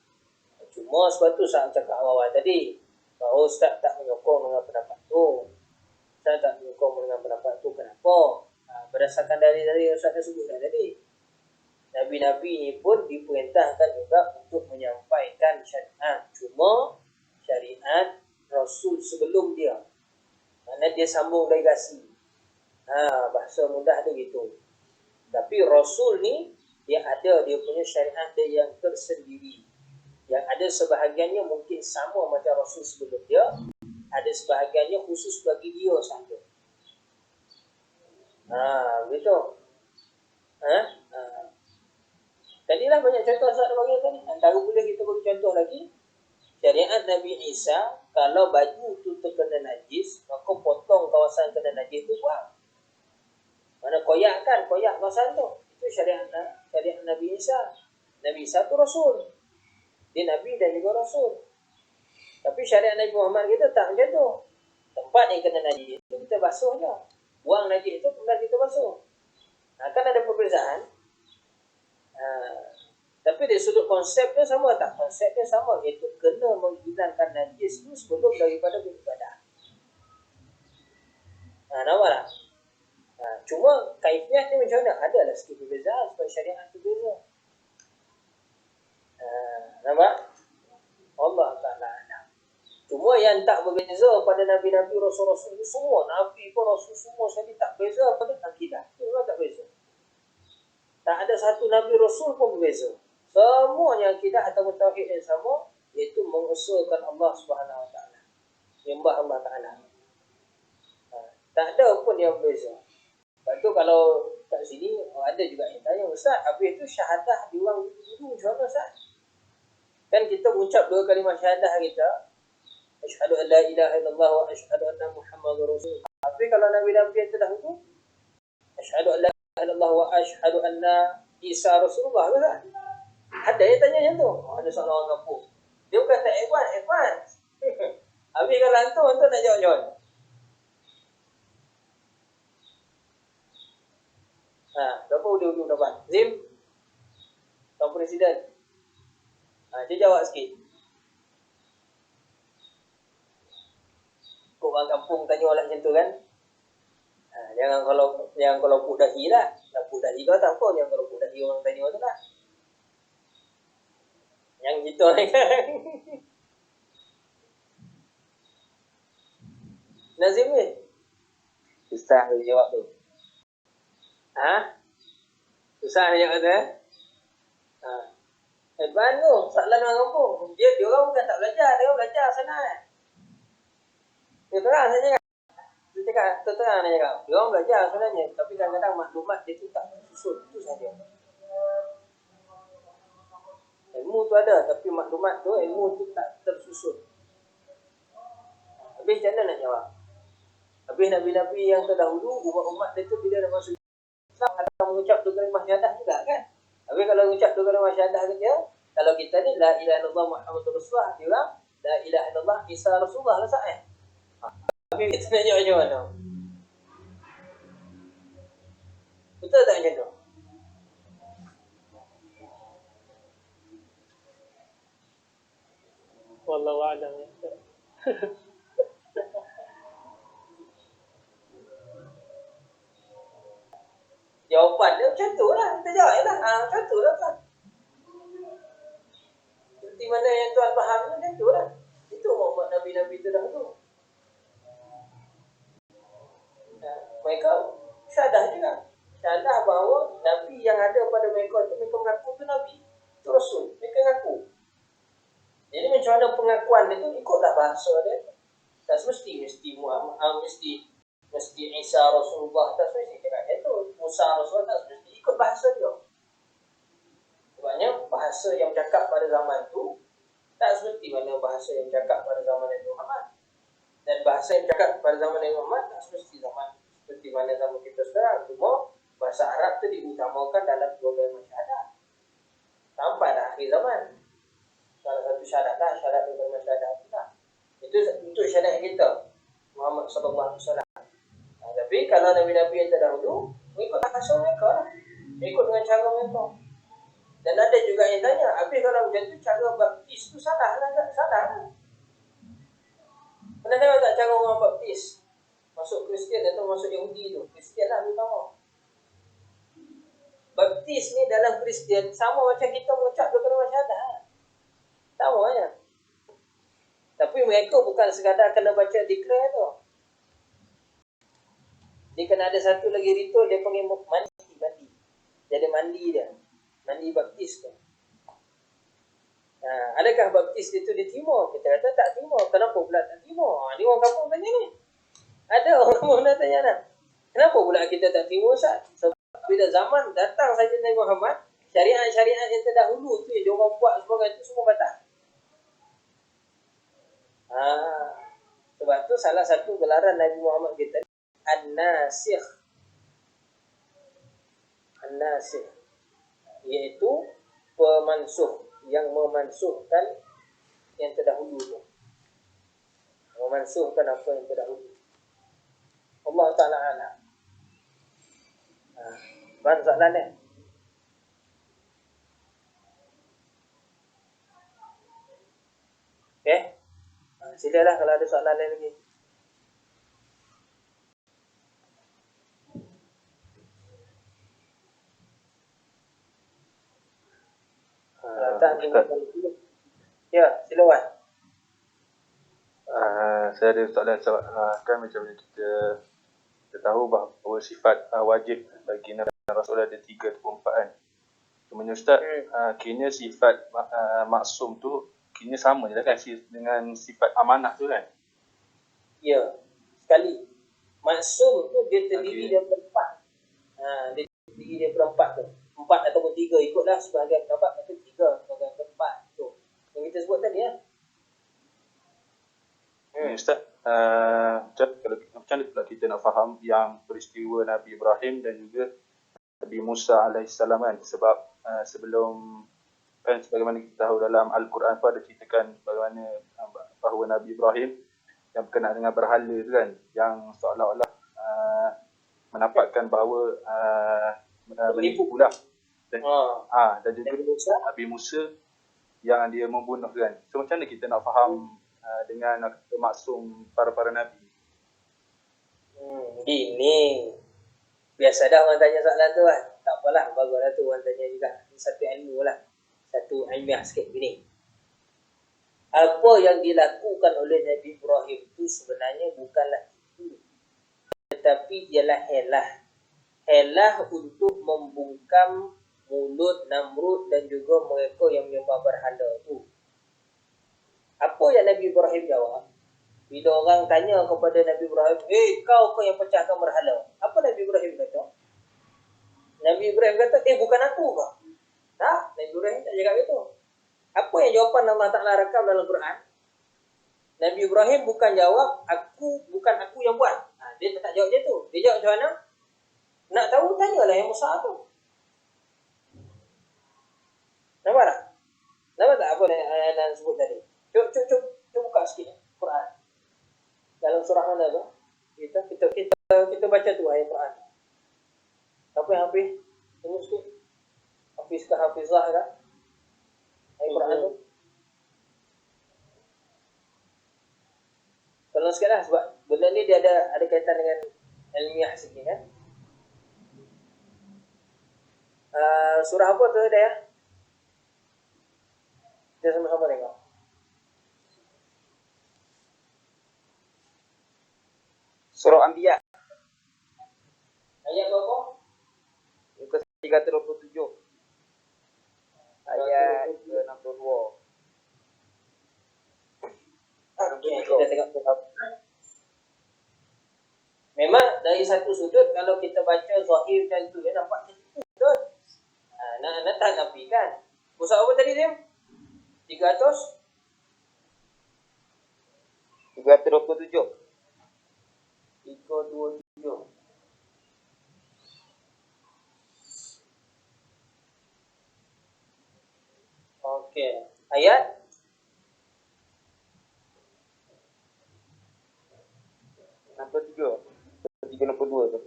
Cuma sebab tu saya cakap awal tadi, bahawa Ustaz tak menyokong dengan pendapat tu. Saya tak menyokong dengan pendapat tu. Kenapa? Berdasarkan dari Ustaz dah sebut tadi, Nabi-Nabi ini pun diperintahkan juga untuk menyampaikan syariat. Cuma syariat Rasul sebelum dia. Kerana dia sambung legasi. Bahasa mudah dia gitu. Tapi Rasul ni, dia punya syariat dia yang tersendiri. Yang ada sebahagiannya mungkin sama macam Rasul sebelum dia. Ada sebahagiannya khusus bagi dia sahaja. Begitu. Tadilah banyak contoh Ustaz bagi tadi. Antara boleh kita bagi contoh lagi. Syariat Nabi Isa, kalau baju tu terkena najis, maka potong kawasan kena najis tu buang. Mana koyak kawasan tu. Itu syariat Nabi Isa. Nabi Isa tu Rasul. Dia Nabi dan juga Rasul. Tapi syariat Nabi Muhammad kita tak macam tu. Tempat yang kena najis itu kita basuh je. Buang najis itu kemudian kita basuh. Kan ada perbezaan. Tapi dari sudut konsep dia sama tak? Konsep dia sama, iaitu kena menghilangkan najis itu sebelum daripada beribadah. Nampak tak? Cuma kaifiat ni macam mana? Adalah sikit perbezaan sebab syariat tu beza. Nampak? Allah Ta'ala alam. Cuma yang tak berbeza pada Nabi-Nabi, Rasul-Rasul itu semua, Nabi pun Rasul semua sekali tak beza pada akidah. Itu memang tak beza. Tak ada satu Nabi Rasul pun berbeza. Semuanya akidah atau tauhid yang sama, iaitu mengusulkan Allah Subhanahu Wa Taala, menyembah Allah Taala. Tak ada pun yang berbeza. Lepas tu kalau kat sini ada juga yang tanya, Ustaz, habis tu syahadah diorang dulu macam mana Ustaz? Kan kita mengucap dua kalimah syahadah kita, asyhadu an la ilaha illallah wa asyhadu anna Muhammadar Rasulullah. Tapi kalau Nabi-Nabi yang terdahulu, asyhadu an la ilaha illallah wa asyhadu anna Isa Rasulullah kan? Ada yang tanya macam tu. Ada seorang orang kampung. Dia bukan tak advance. Habis kalau hantu nak jawab macam mana? Berapa ujung dapat? Zim? Tuan Presiden? Dia jawab sikit. Kok orang kampung tanya orang macam tu kan? Jangan kalau puk dahi lah. Nak puk dahi kau tak apa. Jangan kalau puk dahi orang tanya tu lah. Yang gitu kan. Nazim ni? Susah dia jawab tu. Susah dia jawab tu Advan tu, soalan orang kampung. Dia orang bukan tak belajar, dia orang belajar sana. Dia terang saja kan. Dia cakap, terang dia cakap. Dia orang belajar sebenarnya, tapi kadang-kadang maklumat dia tu tak tersusun. Itu saja. Ilmu tu ada, tapi maklumat tu, ilmu tu tak tersusun. Habis macam mana nak jawab? Habis Nabi-Nabi yang terdahulu, umat-umat dia tu bila nak masuk Islam, kadang mengucap dua kalimah syahadah juga kan? Habis kalau mengucap dua kalimah syahadah kerja, kalau kita ni la ilaha illallah Muhammadur Rasulullah, dia orang la ilaha illallah Isa Rasulullah lah sah. Habis kita nak jawab macam mana? Betul tak macam tu? Wallahu a'lam ya Ustaz. Jawapan dia macam tu lah. Kita jawab je lah. Macam tu lah kan. Seperti mana yang Tuan faham tu, macam tu lah. Itu Muhammad Nabi-Nabi tu dahulu. Mereka syahadah juga. Syahadah bahawa Nabi yang ada pada mereka tu, mereka mengaku tu Nabi. Itu Rasul. Mereka mengaku. Jadi macam mana pengakuan dia tu, ikutlah bahasa dia. Tak mesti Muhammad, mesti Isa Rasulullah, tak mesti cakap dia tu. Musa Rasulullah, tak mesti ikut bahasa dia. Sebabnya bahasa yang bercakap pada zaman tu tak seperti mana bahasa yang bercakap pada zaman Nabi Muhammad. Dan bahasa yang bercakap pada zaman Nabi Muhammad tak seperti mana zaman kita sekarang. Cuma bahasa Arab tu diutamakan dalam dua masyarakat sampai dah akhir zaman. Salah satu syarat lah, syarat daripada masyarakat kita. Itu untuk syarat kita Muhammad sallallahu alaihi wasallam. Tapi kalau Nabi-Nabi yang terdahulu, mengikut bahasa mereka lah. Mengikut dengan cara mereka. Dan ada juga yang tanya, habis kalau macam tu, cara baptis tu salah lah tak? Salah lah. Pernah tengok tak cara orang baptis? Masuk Kristian atau masuk Yahudi tu? Kristian lah terutama. Baptis ni dalam Kristian sama macam kita mengucap dua kalimah syahadah. Sama je. Tapi mereka bukan sekadar kena baca declare tu. Dia kena ada satu lagi ritual, dia panggil mandi. Jadi mandi dia. Mandi baptis tu. Adakah baptis itu diterima? Kita kata tak terima. Kenapa pula tak terima? Ni orang kampung tanya ni. Ada orang kampung dah tanya dah. Kenapa pula kita tak terima Ustaz? Sebab bila zaman datang saja Nabi Muhammad, syariat-syariat yang terdahulu tu yang diorang buat sebagainya tu semua batal. Sebab tu salah satu gelaran Nabi Muhammad kita An-Nasikh. An-Nasikh iaitu pemansuh, yang memansuhkan yang terdahulu tu. Memansuhkan apa yang terdahulu. Allah Ta'ala alam. Bahan soalan ni. Okay. Silalah kalau ada soalan lain lagi. Ya, silakan. Saya ada soalan kan macam mana kita tahu bahawa sifat wajib bagi Nabi Rasul ada 3 ataupun 4 kan. Cuma Ustaz, kini sifat maksum tu kini sama je lah kan dengan sifat amanah tu kan? Ya, sekali. Maksum tu dia terdiri daripada 4. Dia terdiri daripada 4 tu. 4 ataupun 3, ikutlah sebahagian pendapat kata 3, sebahagian 4 tu. Yang kita sebut tadi ya. Ustaz, macam mana pula kita nak faham yang peristiwa Nabi Ibrahim dan juga Nabi Musa alaihissalam kan? Sebab sebelum kan sebagaimana kita tahu dalam Al-Quran pun ada ceritakan bagaimana bahawa Nabi Ibrahim yang berkenaan dengan berhala tu kan, yang seolah-olah menampakkan bahawa menipu pula. Dan juga Nabi Musa yang dia membunuh kan. So macam mana kita nak faham dengan maksum para Nabi? Ini biasa dah orang tanya soalan tu kan. Tak apalah, baguslah tu orang tanya juga. Ini satu ilmu lah, satu ilmiah sikit begini. Apa yang dilakukan oleh Nabi Ibrahim itu sebenarnya bukanlah itu, tetapi ialah helah untuk membungkam mulut Namrud dan juga mereka yang menyembah berhala tu. Apa yang Nabi Ibrahim jawab? Bila orang tanya kepada Nabi Ibrahim, kau yang pecahkan berhala. Apa Nabi Ibrahim kata? Nabi Ibrahim kata, bukan aku kau. Tak, Nabi Ibrahim tak cakap itu. Apa yang jawapan Allah Ta'ala rakam dalam Quran? Nabi Ibrahim bukan jawab, bukan aku yang buat. Dia tak jawab dia tu. Dia jawab macam mana? Nak tahu, tanyalah yang Musa tu. Nampak tak? Nampak tak apa yang sebut tadi? Cuba buka sikit Quran. Dalam surah mana tu? Kita baca tu ayat Quran. Siapa yang Hafiz? Tunggu sikit. Hafiz ke Hafizah ke? Ayat Quran tu. sikit lah sebab benda ni dia ada kaitan dengan ilmiah sikit kan. Surah apa tu dia? Kita sama-sama tengok. Surah Anbiya Ayat berapa? muka 327 ayat ke-62. Okay, kita tengok surah. Memang dari satu sudut kalau kita baca zahir dan tu dia nampak betul. Nak tak nafikan. Pusat apa tadi dia? 300 327. 327. Okey. Ayat 63 tu.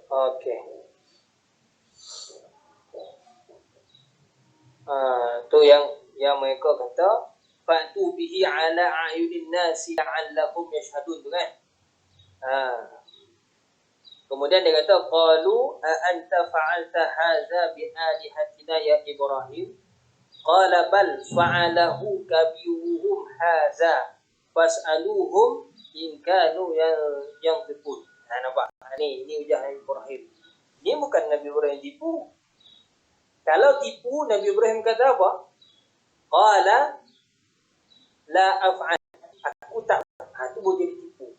okey. Tu yang mereka kata fa'tu bihi ala a'yunin nasi la'allahum yashhadun tu kan. Kemudian dia kata qalu a anta fa'alta hadza bi alihatina ya Ibrahim qala bal fa'alahu kabiruhum hadza fas'aluhum in kanu yantiqun. Nampak ni hujah Ibrahim. Ni bukan Nabi Ibrahim tipu. Kalau tipu Nabi Ibrahim kata apa? Qala la af'al. Aku tak. Tu boleh jadi tipu.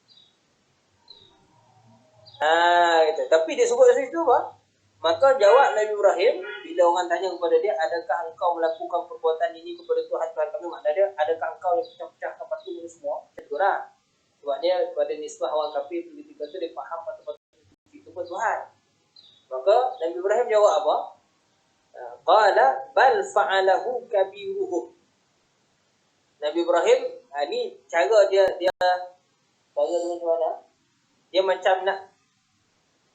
Gitu. Tapi dia sebut dari situ apa? Maka jawab Nabi Ibrahim bila orang tanya kepada dia, adakah engkau melakukan perbuatan ini kepada Tuhan kami? Maknanya dia, adakah engkau yang pecah-pecahkan patung ini semua? Itulah. Sebab dia pada nisbah orang kafir ketika itu dia faham patung-patung itu pun Tuhan. Maka Nabi Ibrahim jawab apa? Qala bal fa'alahu kabiruhum. Nabi Ibrahim ni cara dia cara dengan mana? Dia macam nak,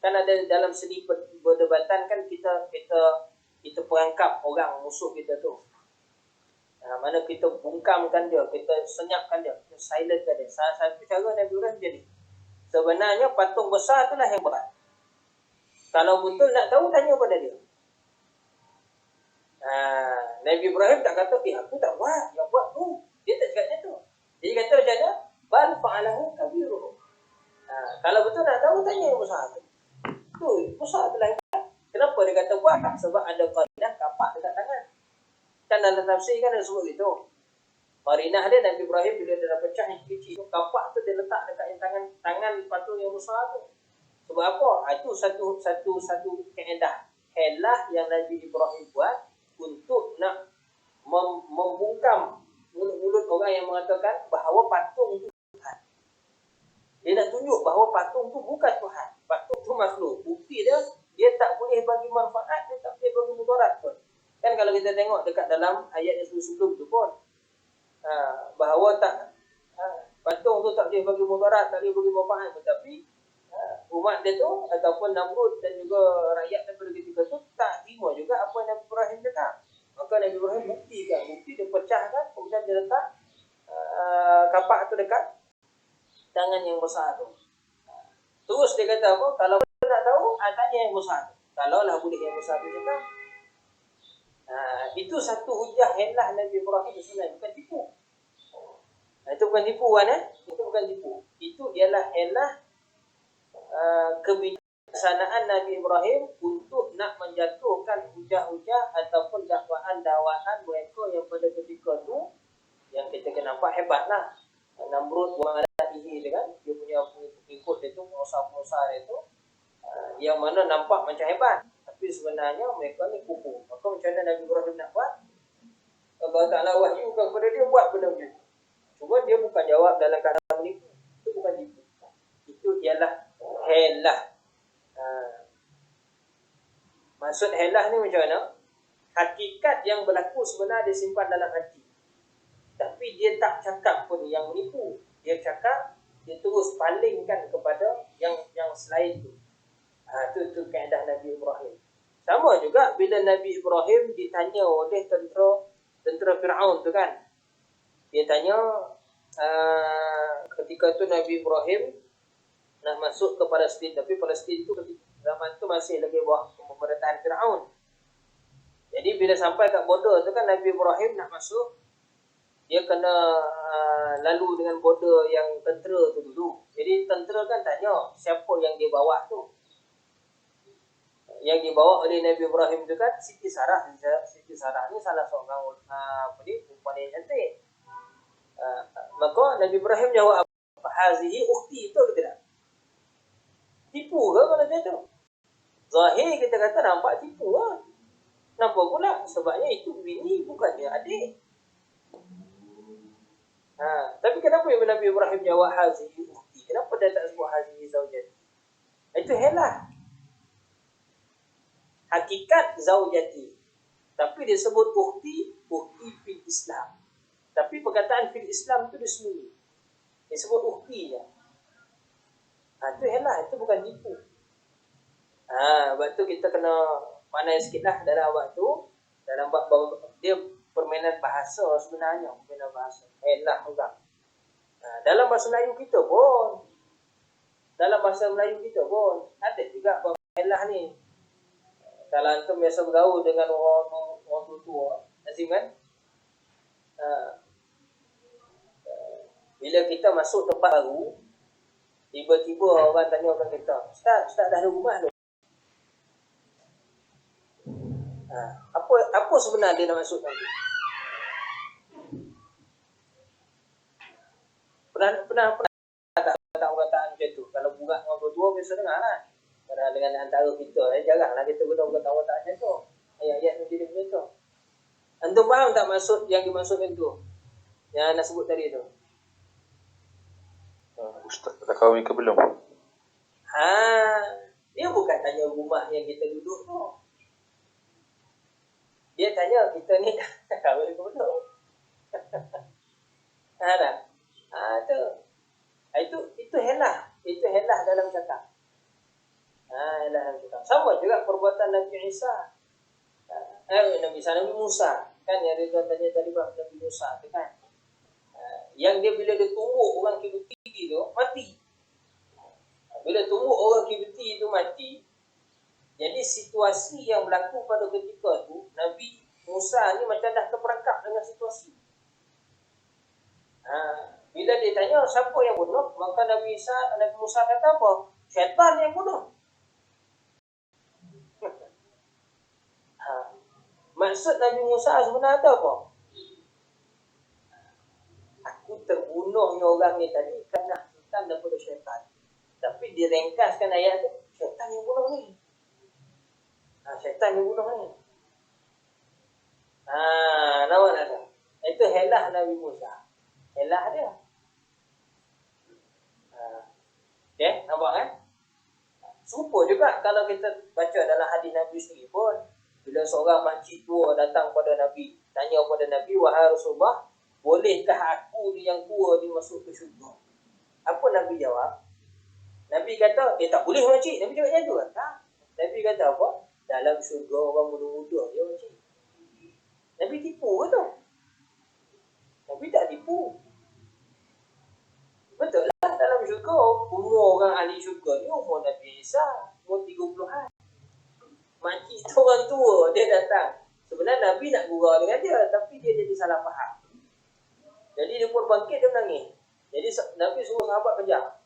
kan ada dalam seni perdebatan kan kita perangkap orang musuh kita tu. Mana kita bungkamkan dia, kita senyapkan dia, kita silentkan dia. Salah satu cara Nabi Ibrahim jadi. Sebenarnya patung besar itulah yang berat. Kalau betul nak tahu, tanya pada dia. Nabi Ibrahim tak kata, aku tak buat, yang buat tu. Dia tak cakap macam tu. Dia kata macam mana? Bal fa'alahu kabiruhum. Kalau betul nak tahu, tanya yang besar tu. Tu, besar tu lah. Kenapa dia kata buat? Sebab ada qarinah kapak dekat tangan. Kan dalam tafsir kan ada sebut gitu. Qarinah dia Nabi Ibrahim bila dia dah pecah yang kecil tu, kapak tu dia letak dekat yang tangan patung yang besar tu. Sebab apa? Itu satu kaedah. Helah yang Nabi Ibrahim buat untuk nak membungkam mulut-mulut orang yang mengatakan bahawa patung itu Tuhan. Dia nak tunjuk bahawa patung itu bukan Tuhan. Patung itu makhluk. Bukti dia tak boleh bagi manfaat, dia tak boleh bagi mudarat pun. Kan kalau kita tengok dekat dalam ayat yang sebelum tu pun, bahawa patung tu tak boleh bagi mudarat, tak boleh bagi manfaat. Tetapi umat dia tu ataupun Namrud dan juga rakyat daripada ketika tu tak terima juga apa yang Nabi Ibrahim cakap. Maka Nabi Ibrahim bukti dia pecahkan, kemudian dia letak kapak tu dekat tangan yang besar tu. Terus dia kata apa? Kalau nak tahu, tanya yang besar tu. Kalau lah boleh yang besar tu cakap. Itu satu hujah helah Nabi Ibrahim sebenarnya, bukan tipu. Itu bukan tipu kan? Itu bukan tipu. Itu ialah helah kebijaksanaan Nabi Ibrahim untuk nak menjatuhkan hujah-hujah ataupun dakwaan-dakwaan mereka yang pada ketika tu yang kita kena nampak hebat lah. Namrud wa'alaihi tu kan, dia punya pengikut dia tu, pengusaha-pengusaha dia tu, yang mana nampak macam hebat, tapi sebenarnya mereka ni kupu. Maka macam mana Nabi Ibrahim nak buat? Allah Ta'ala wahyukan kepada dia buat benda macam tu. Cuma dia bukan jawab dalam keadaan menipu. Itu bukan tipu. Itu ialah helah. Maksud helah ni macam mana? Hakikat yang berlaku sebenarnya dia simpan dalam hati. Tapi dia tak cakap pun yang menipu. Dia cakap, dia terus palingkan kepada yang selain tu. Itu kaedah Nabi Ibrahim. Sama juga bila Nabi Ibrahim ditanya oleh tentera Fir'aun tu kan. Dia tanya, ketika itu Nabi Ibrahim nak masuk ke Palestin, tapi Palestin itu zaman itu masih lagi bawah pemerintahan Firaun. Jadi bila sampai kat border tu kan Nabi Ibrahim nak masuk, dia kena lalu dengan border yang tentera tu dulu. Jadi tentera kan tanya siapa yang dia bawa tu. Yang dibawa oleh Nabi Ibrahim tu kan Siti Sarah. Siti Sarah ni salah seorang perempuan yang cantik. Maka Nabi Ibrahim jawab, hazihi ukhti, betul ke tidak? Tipu ke kalau dia tu? Zahir kita kata nampak tipu lah. Kenapa pula? Sebabnya itu bini, bukannya adik. Tapi kenapa Nabi Ibrahim jawab hazihi ukhti? Kenapa dia tak sebut hazihi zaujati? Itu helah. Hakikat zaujati. Tapi dia sebut ukhti fil Islam. Tapi perkataan fil Islam itu disembunyi. Dia sebut ukhti je. Itu helah, itu bukan tipu. Sebab tu kita kena pandai sikit lah dalam bab tu. Dalam bab dia permainan bahasa sebenarnya. Permainan bahasa. Helah juga. Dalam bahasa Melayu kita pun. Ada juga bab helah ni. Kalau antum biasa bergaul dengan orang tua, Nazim kan? Bila kita masuk tempat baru, tiba-tiba orang tanya kat kita, Ustaz dah ada rumah tu? Apa sebenarnya dia nak masuk nanti? Pernah tak perkataan macam tu? Kalau budak orang tua biasa dengar kan? Dengan antara kita, jaranglah kita guna perkataan macam tu. Ayat-ayat macam tu. Antum faham tak maksud yang dimaksudkan tu? Yang nak sebut tadi tu? Ustaz dah kahwin ke belum? Dia bukan tanya rumah yang kita duduk tu. Dia tanya kita ni dah kahwin ke belum? Itu helah. Itu helah dalam cakap. Sama juga perbuatan Nabi Isa. Nabi Musa. Kan yang dia tanya tadi Nabi Musa tu kan. Yang dia bila dia tumbuk orang Kibti tu mati. Bila tumbuk orang Kibti tu mati, jadi situasi yang berlaku pada ketika tu Nabi Musa ni macam dah terperangkap dengan situasi. Bila dia tanya siapa yang bunuh, maka Nabi Musa kata apa? Syaitan yang bunuh. Maksud Nabi Musa sebenarnya apa? Aku terbunuhnya orang ni tadi kerana hasutan daripada syaitan. Tapi direngkaskan ayat tu, syaitan yang bunuh ni. Syaitan yang bunuh ni. Nampak tak? Itu helah Nabi Musa. Helah dia. Okay, nampak kan? Serupa juga kalau kita baca dalam hadis Nabi sendiri pun. Bila seorang makcik tua datang pada Nabi, tanya pada Nabi, wahai Rasulullah, bolehkah aku ni yang tua ni masuk ke syurga? Apa Nabi jawab? Nabi kata, tak boleh makcik. Nabi cakap macam tu kan? Nabi kata apa? Dalam syurga orang muda-muda dia makcik. Nabi tipu ke tu? Nabi tak tipu. Betul lah, dalam syurga umur orang ahli syurga ni umur Nabi Isa, umur 30-an. Makcik tu orang tua, dia datang. Sebenarnya Nabi nak gurau dengan dia, tapi dia jadi salah faham. Jadi dia pun bangkit, dia menangis. Jadi Nabi suruh sahabat kejar.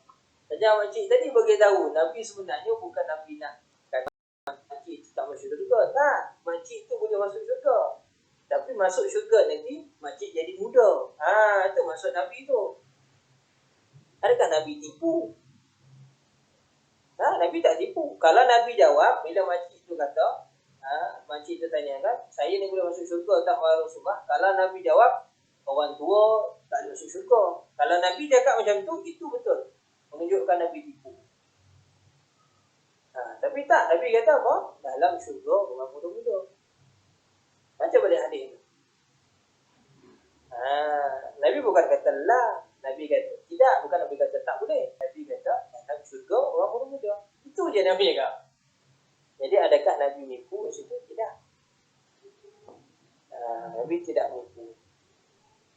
Kejar makcik tadi bagi tahu, Nabi sebenarnya bukan Nabi nak kata makcik tu tak masuk syurga. Tak, makcik tu boleh masuk syurga. Tapi masuk syurga nanti, makcik jadi muda. Itu maksud Nabi tu. Adakah Nabi tipu? Nabi tak tipu. Kalau Nabi jawab, bila makcik tu kata, makcik tu tanya kan, saya ni boleh masuk syurga tak wahai Rasulullah? Kalau Nabi jawab, orang tua tak boleh masuk syurga. Kalau Nabi cakap macam tu, itu betul. Menunjukkan Nabi tipu. Tapi tak, Nabi kata apa? Dalam syurga orang muda-muda. Macam balik hadis tu. Nabi bukan kata lah. Nabi kata tidak, bukan Nabi kata tak boleh. Nabi kata dalam syurga orang muda-muda. Itu je Nabi cakap. Jadi adakah Nabi menipu? Di situ tidak. Nabi tidak menipu.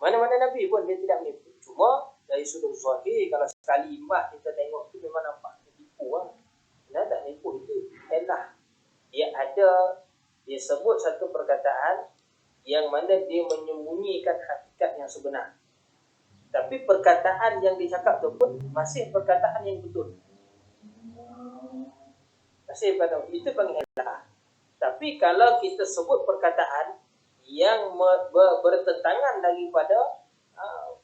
Mana-mana Nabi pun dia tidak menipu. Cuma dari sudut zahir, kalau sekali imbas kita tengok tu memang nampak dia tipu lah. Dia tak tipu, itu elah. Dia ada, dia sebut satu perkataan yang mana dia menyembunyikan hakikat yang sebenar. Tapi perkataan yang dicakap tu pun masih perkataan yang betul. Masih perkataan, itu panggil elah. Tapi kalau kita sebut perkataan yang bertentangan daripada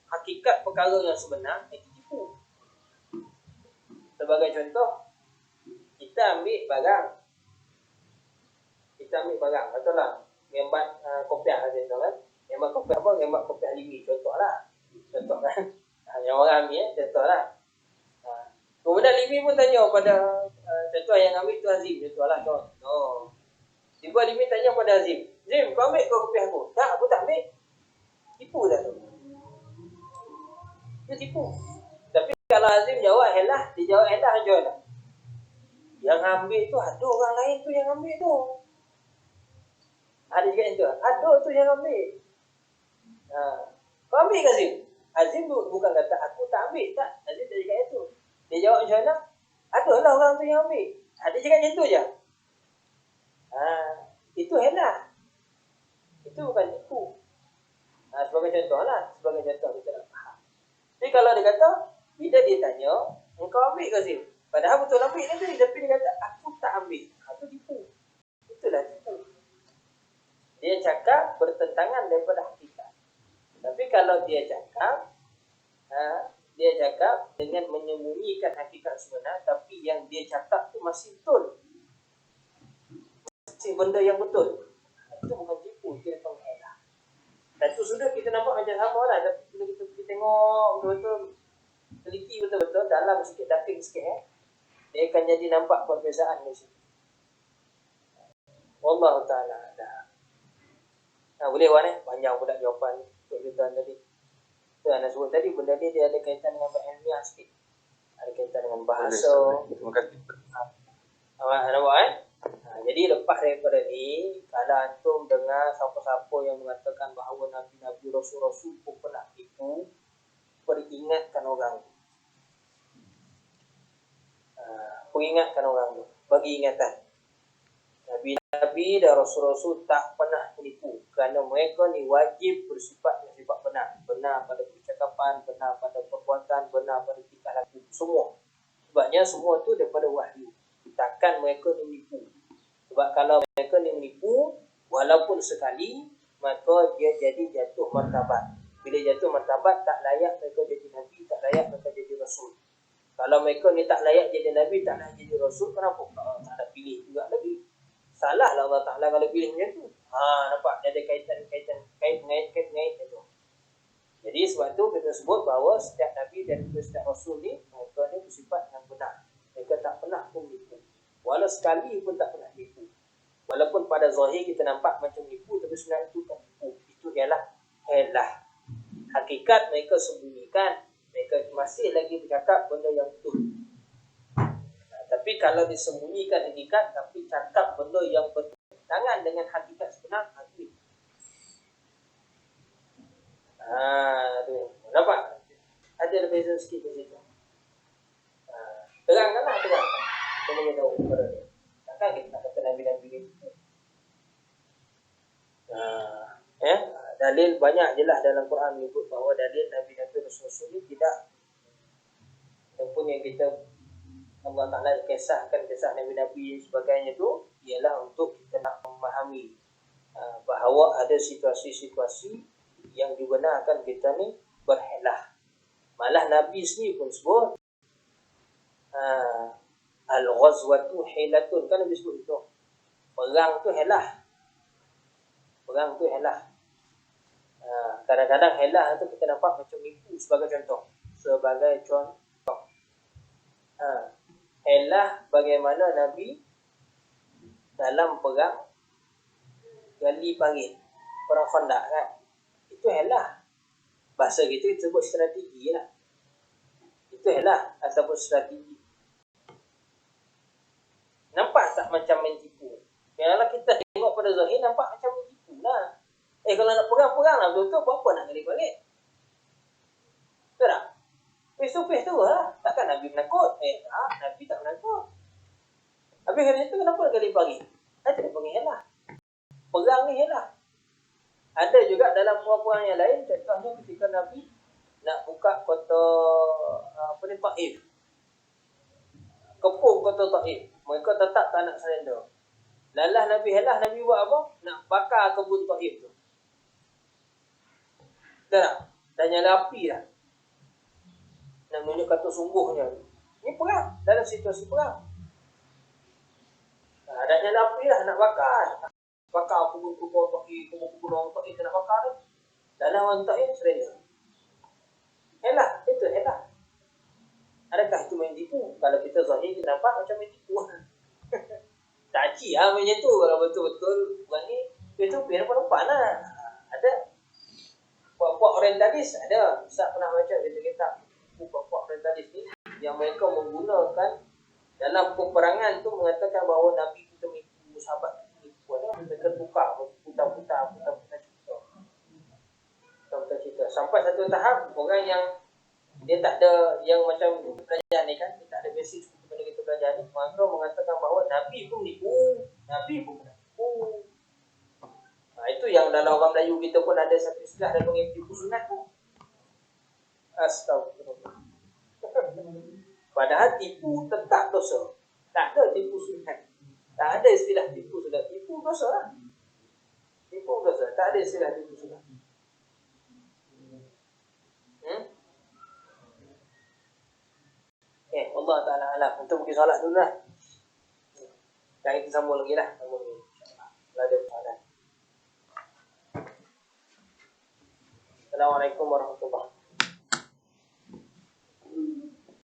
hakikat perkara yang sebenar, itu tipu. Sebagai contoh, kita ambil barang, betul lah, ngembat kopiah saja kan, ngembat kopiah apa, ngembat kopiah limi, contoh kan, yang orang ambil, contoh lah. Kemudian limi pun tanya pada, contoh yang ambil tu Azim, contoh lah, tiba limi tanya pada Azim, Azim, kau ambil kau kopiah aku? Tak, aku tak ambil. Tipu dah tu. Dia tipu. Tapi kalau Azim jawab helah, dia jawab helah, jawab helah. Yang ambil tu ada orang lain tu yang ambil tu. Ada juga yang tu. Ada tu yang ambil. Kau ambil ke Azim? Azim bukan kata aku tak ambil, tak. Azim tak cakap yang tu. Dia jawab macam mana? Ada lah orang tu yang ambil. Dia cakap macam tu je. Itu helah. Itu bukan tipu. Sebagai contoh lah. Sebagai contoh kita nak faham. Jadi kalau dia kata, bila dia tanya, engkau ambil ke Azim? Padahal betul ambil dia tadi, tapi dia kata, aku tak ambil. Itu tipu. Itulah tipu. Dia cakap bertentangan daripada hakikat. Tapi kalau dia cakap dengan menyembunyikan hakikat sebenar, tapi yang dia cakap tu masih betul. Masih benda yang betul. Itu bukan tipu, itu penghelah. Dan tu sudah kita nampak macam sama lah. Tapi bila kita pergi tengok betul-betul, teliti betul-betul, dalam sikit, daging sikit, dia akan jadi nampak perbezaan di situ. Wallahu ta'ala dah. Boleh Wan panjang pula jawapan untuk kita tadi. Itu Anda sebut tadi, benda ni dia ada kaitan dengan ilmiah sikit. Ada kaitan dengan bahasa. Terima kasih. Nampak jadi lepas daripada ni, kalau antum dengar siapa-siapa yang mengatakan bahawa Nabi-Nabi Rasul-Rasul pun pernah tipu, peringatkan orang tu. Peringatkan orang tu. Bagi ingatan. Nabi-Nabi dan Rasul-Rasul tak pernah menipu. Kerana mereka ni wajib bersifat benar. Benar pada percakapan, benar pada perbuatan, benar pada tingkah laku. Semua. Sebabnya semua tu daripada wahyu. Takkan mereka ni menipu. Sebab kalau mereka ni menipu, walaupun sekali, maka dia jadi jatuh martabat. Bila jatuh martabat, tak layak mereka jadi Nabi, tak layak mereka jadi Rasul. Kalau mereka ni tak layak jadi Nabi, tak layak jadi Rasul, kenapa? Allah Ta'ala pilih juga Nabi. Salah lah Allah Ta'ala kalau pilih macam tu. Nampak? Dia ada kait-ngait tu. Jadi sebab tu kita sebut bahawa setiap Nabi dan setiap Rasul ni, mereka ni bersifat yang benar. Mereka tak pernah pun menipu. Walau sekali pun tak pernah menipu. Walaupun pada zahir kita nampak macam menipu, tapi sebenarnya itu tak menipu. Itu ialah helah. Hakikat mereka sembunyikan. Mereka masih lagi bercakap benda yang betul. Tapi kalau disembunyikan hakikat, tapi cakap benda yang bertentangan dengan hakikat sebenar, itu. Tu. Nampak? Ada beza sikit di situ. Terangkanlah. Kita boleh tahu kepada dia. Takkan kita nak kata Nabi-Nabi ni. Dalil banyak je lah dalam Quran menyebut bahawa dalil Nabi-Nabi Rasul-Rasul ni tidak. Ataupun yang kita Allah Ta'ala kisahkan kisah Nabi-Nabi sebagainya tu ialah untuk kita nak memahami bahawa ada situasi-situasi yang dibenarkan kita ni berhelah. Malah Nabi sendiri pun sebut al-ghazwatu hilatun, kan Nabi sebut itu. Perang tu helah. Kadang-kadang helah tu kita nampak macam nipu sebagai contoh. Helah bagaimana Nabi dalam perang gali parit, perang Khandaq kan. Itu helah. Bahasa kita sebut strategi lah. Itu helah ataupun strategi. Nampak tak macam main tipu? Kalau kita tengok pada zahir nampak macam main tipu lah. Kalau nak perang lah betul-betul, apa nak gali parit? face tu lah. Takkan Nabi menakut? Tak, Nabi tak menakut. Habis kerana itu kenapa kali bagi? Ada bagi helah. Perang ni helah. Ada juga dalam perang yang lain, contohnya ketika Nabi nak buka kota Taif. Kepung kota Taif. Mereka tetap tak nak surrender. Lalah Nabi helah, Nabi buat apa? Nak bakar kebun Taif tu. Betul tak? Dah nyala api dah. Nak menunjukkan tu sungguhnya. Ini perang. Dalam situasi perang. Dah nyala api dah. Nak bakar. Bakar kebun-kebun Taif. Kebun-kebun orang Taif nak bakar tu. Dalam orang Taif surrender. Helah. Itu helah. Adakah itu main tipu? Kalau kita zahir, kita nampak macam main tipu. Tak cik lah macam tu. Kalau betul-betul orang ni, itu biar nampak lah. Ada. Puak-puak orientalis ada. Ustaz pernah baca kitab puak-puak orientalis ni yang mereka menggunakan dalam peperangan tu mengatakan bahawa Nabi kita menipu, sahabat menipu. Ada mereka tukar putar-putar cerita. Sampai satu tahap orang yang dia tak ada yang macam belajar ni kan, dia tak ada basic seperti mana kita belajar ni, maka mengatakan bahawa Nabi pun menipu, Nabi pun menipu. Itu yang dalam orang Melayu kita pun ada satu istilah dia panggil tipu sunat tu. Astagfirullah. Padahal tipu tetap dosa. Tak ada tipu sunat. Tak ada istilah tipu sunat. Tipu dosa lah. Tipu dosa. Tak ada istilah tipu sunat. Allah Ta'ala alam. Untuk pergi solat dulu lah. Dan kita sambung lagi lah. Sambung lagi. Kalau ada soalan. Assalamualaikum warahmatullahi wabarakatuh.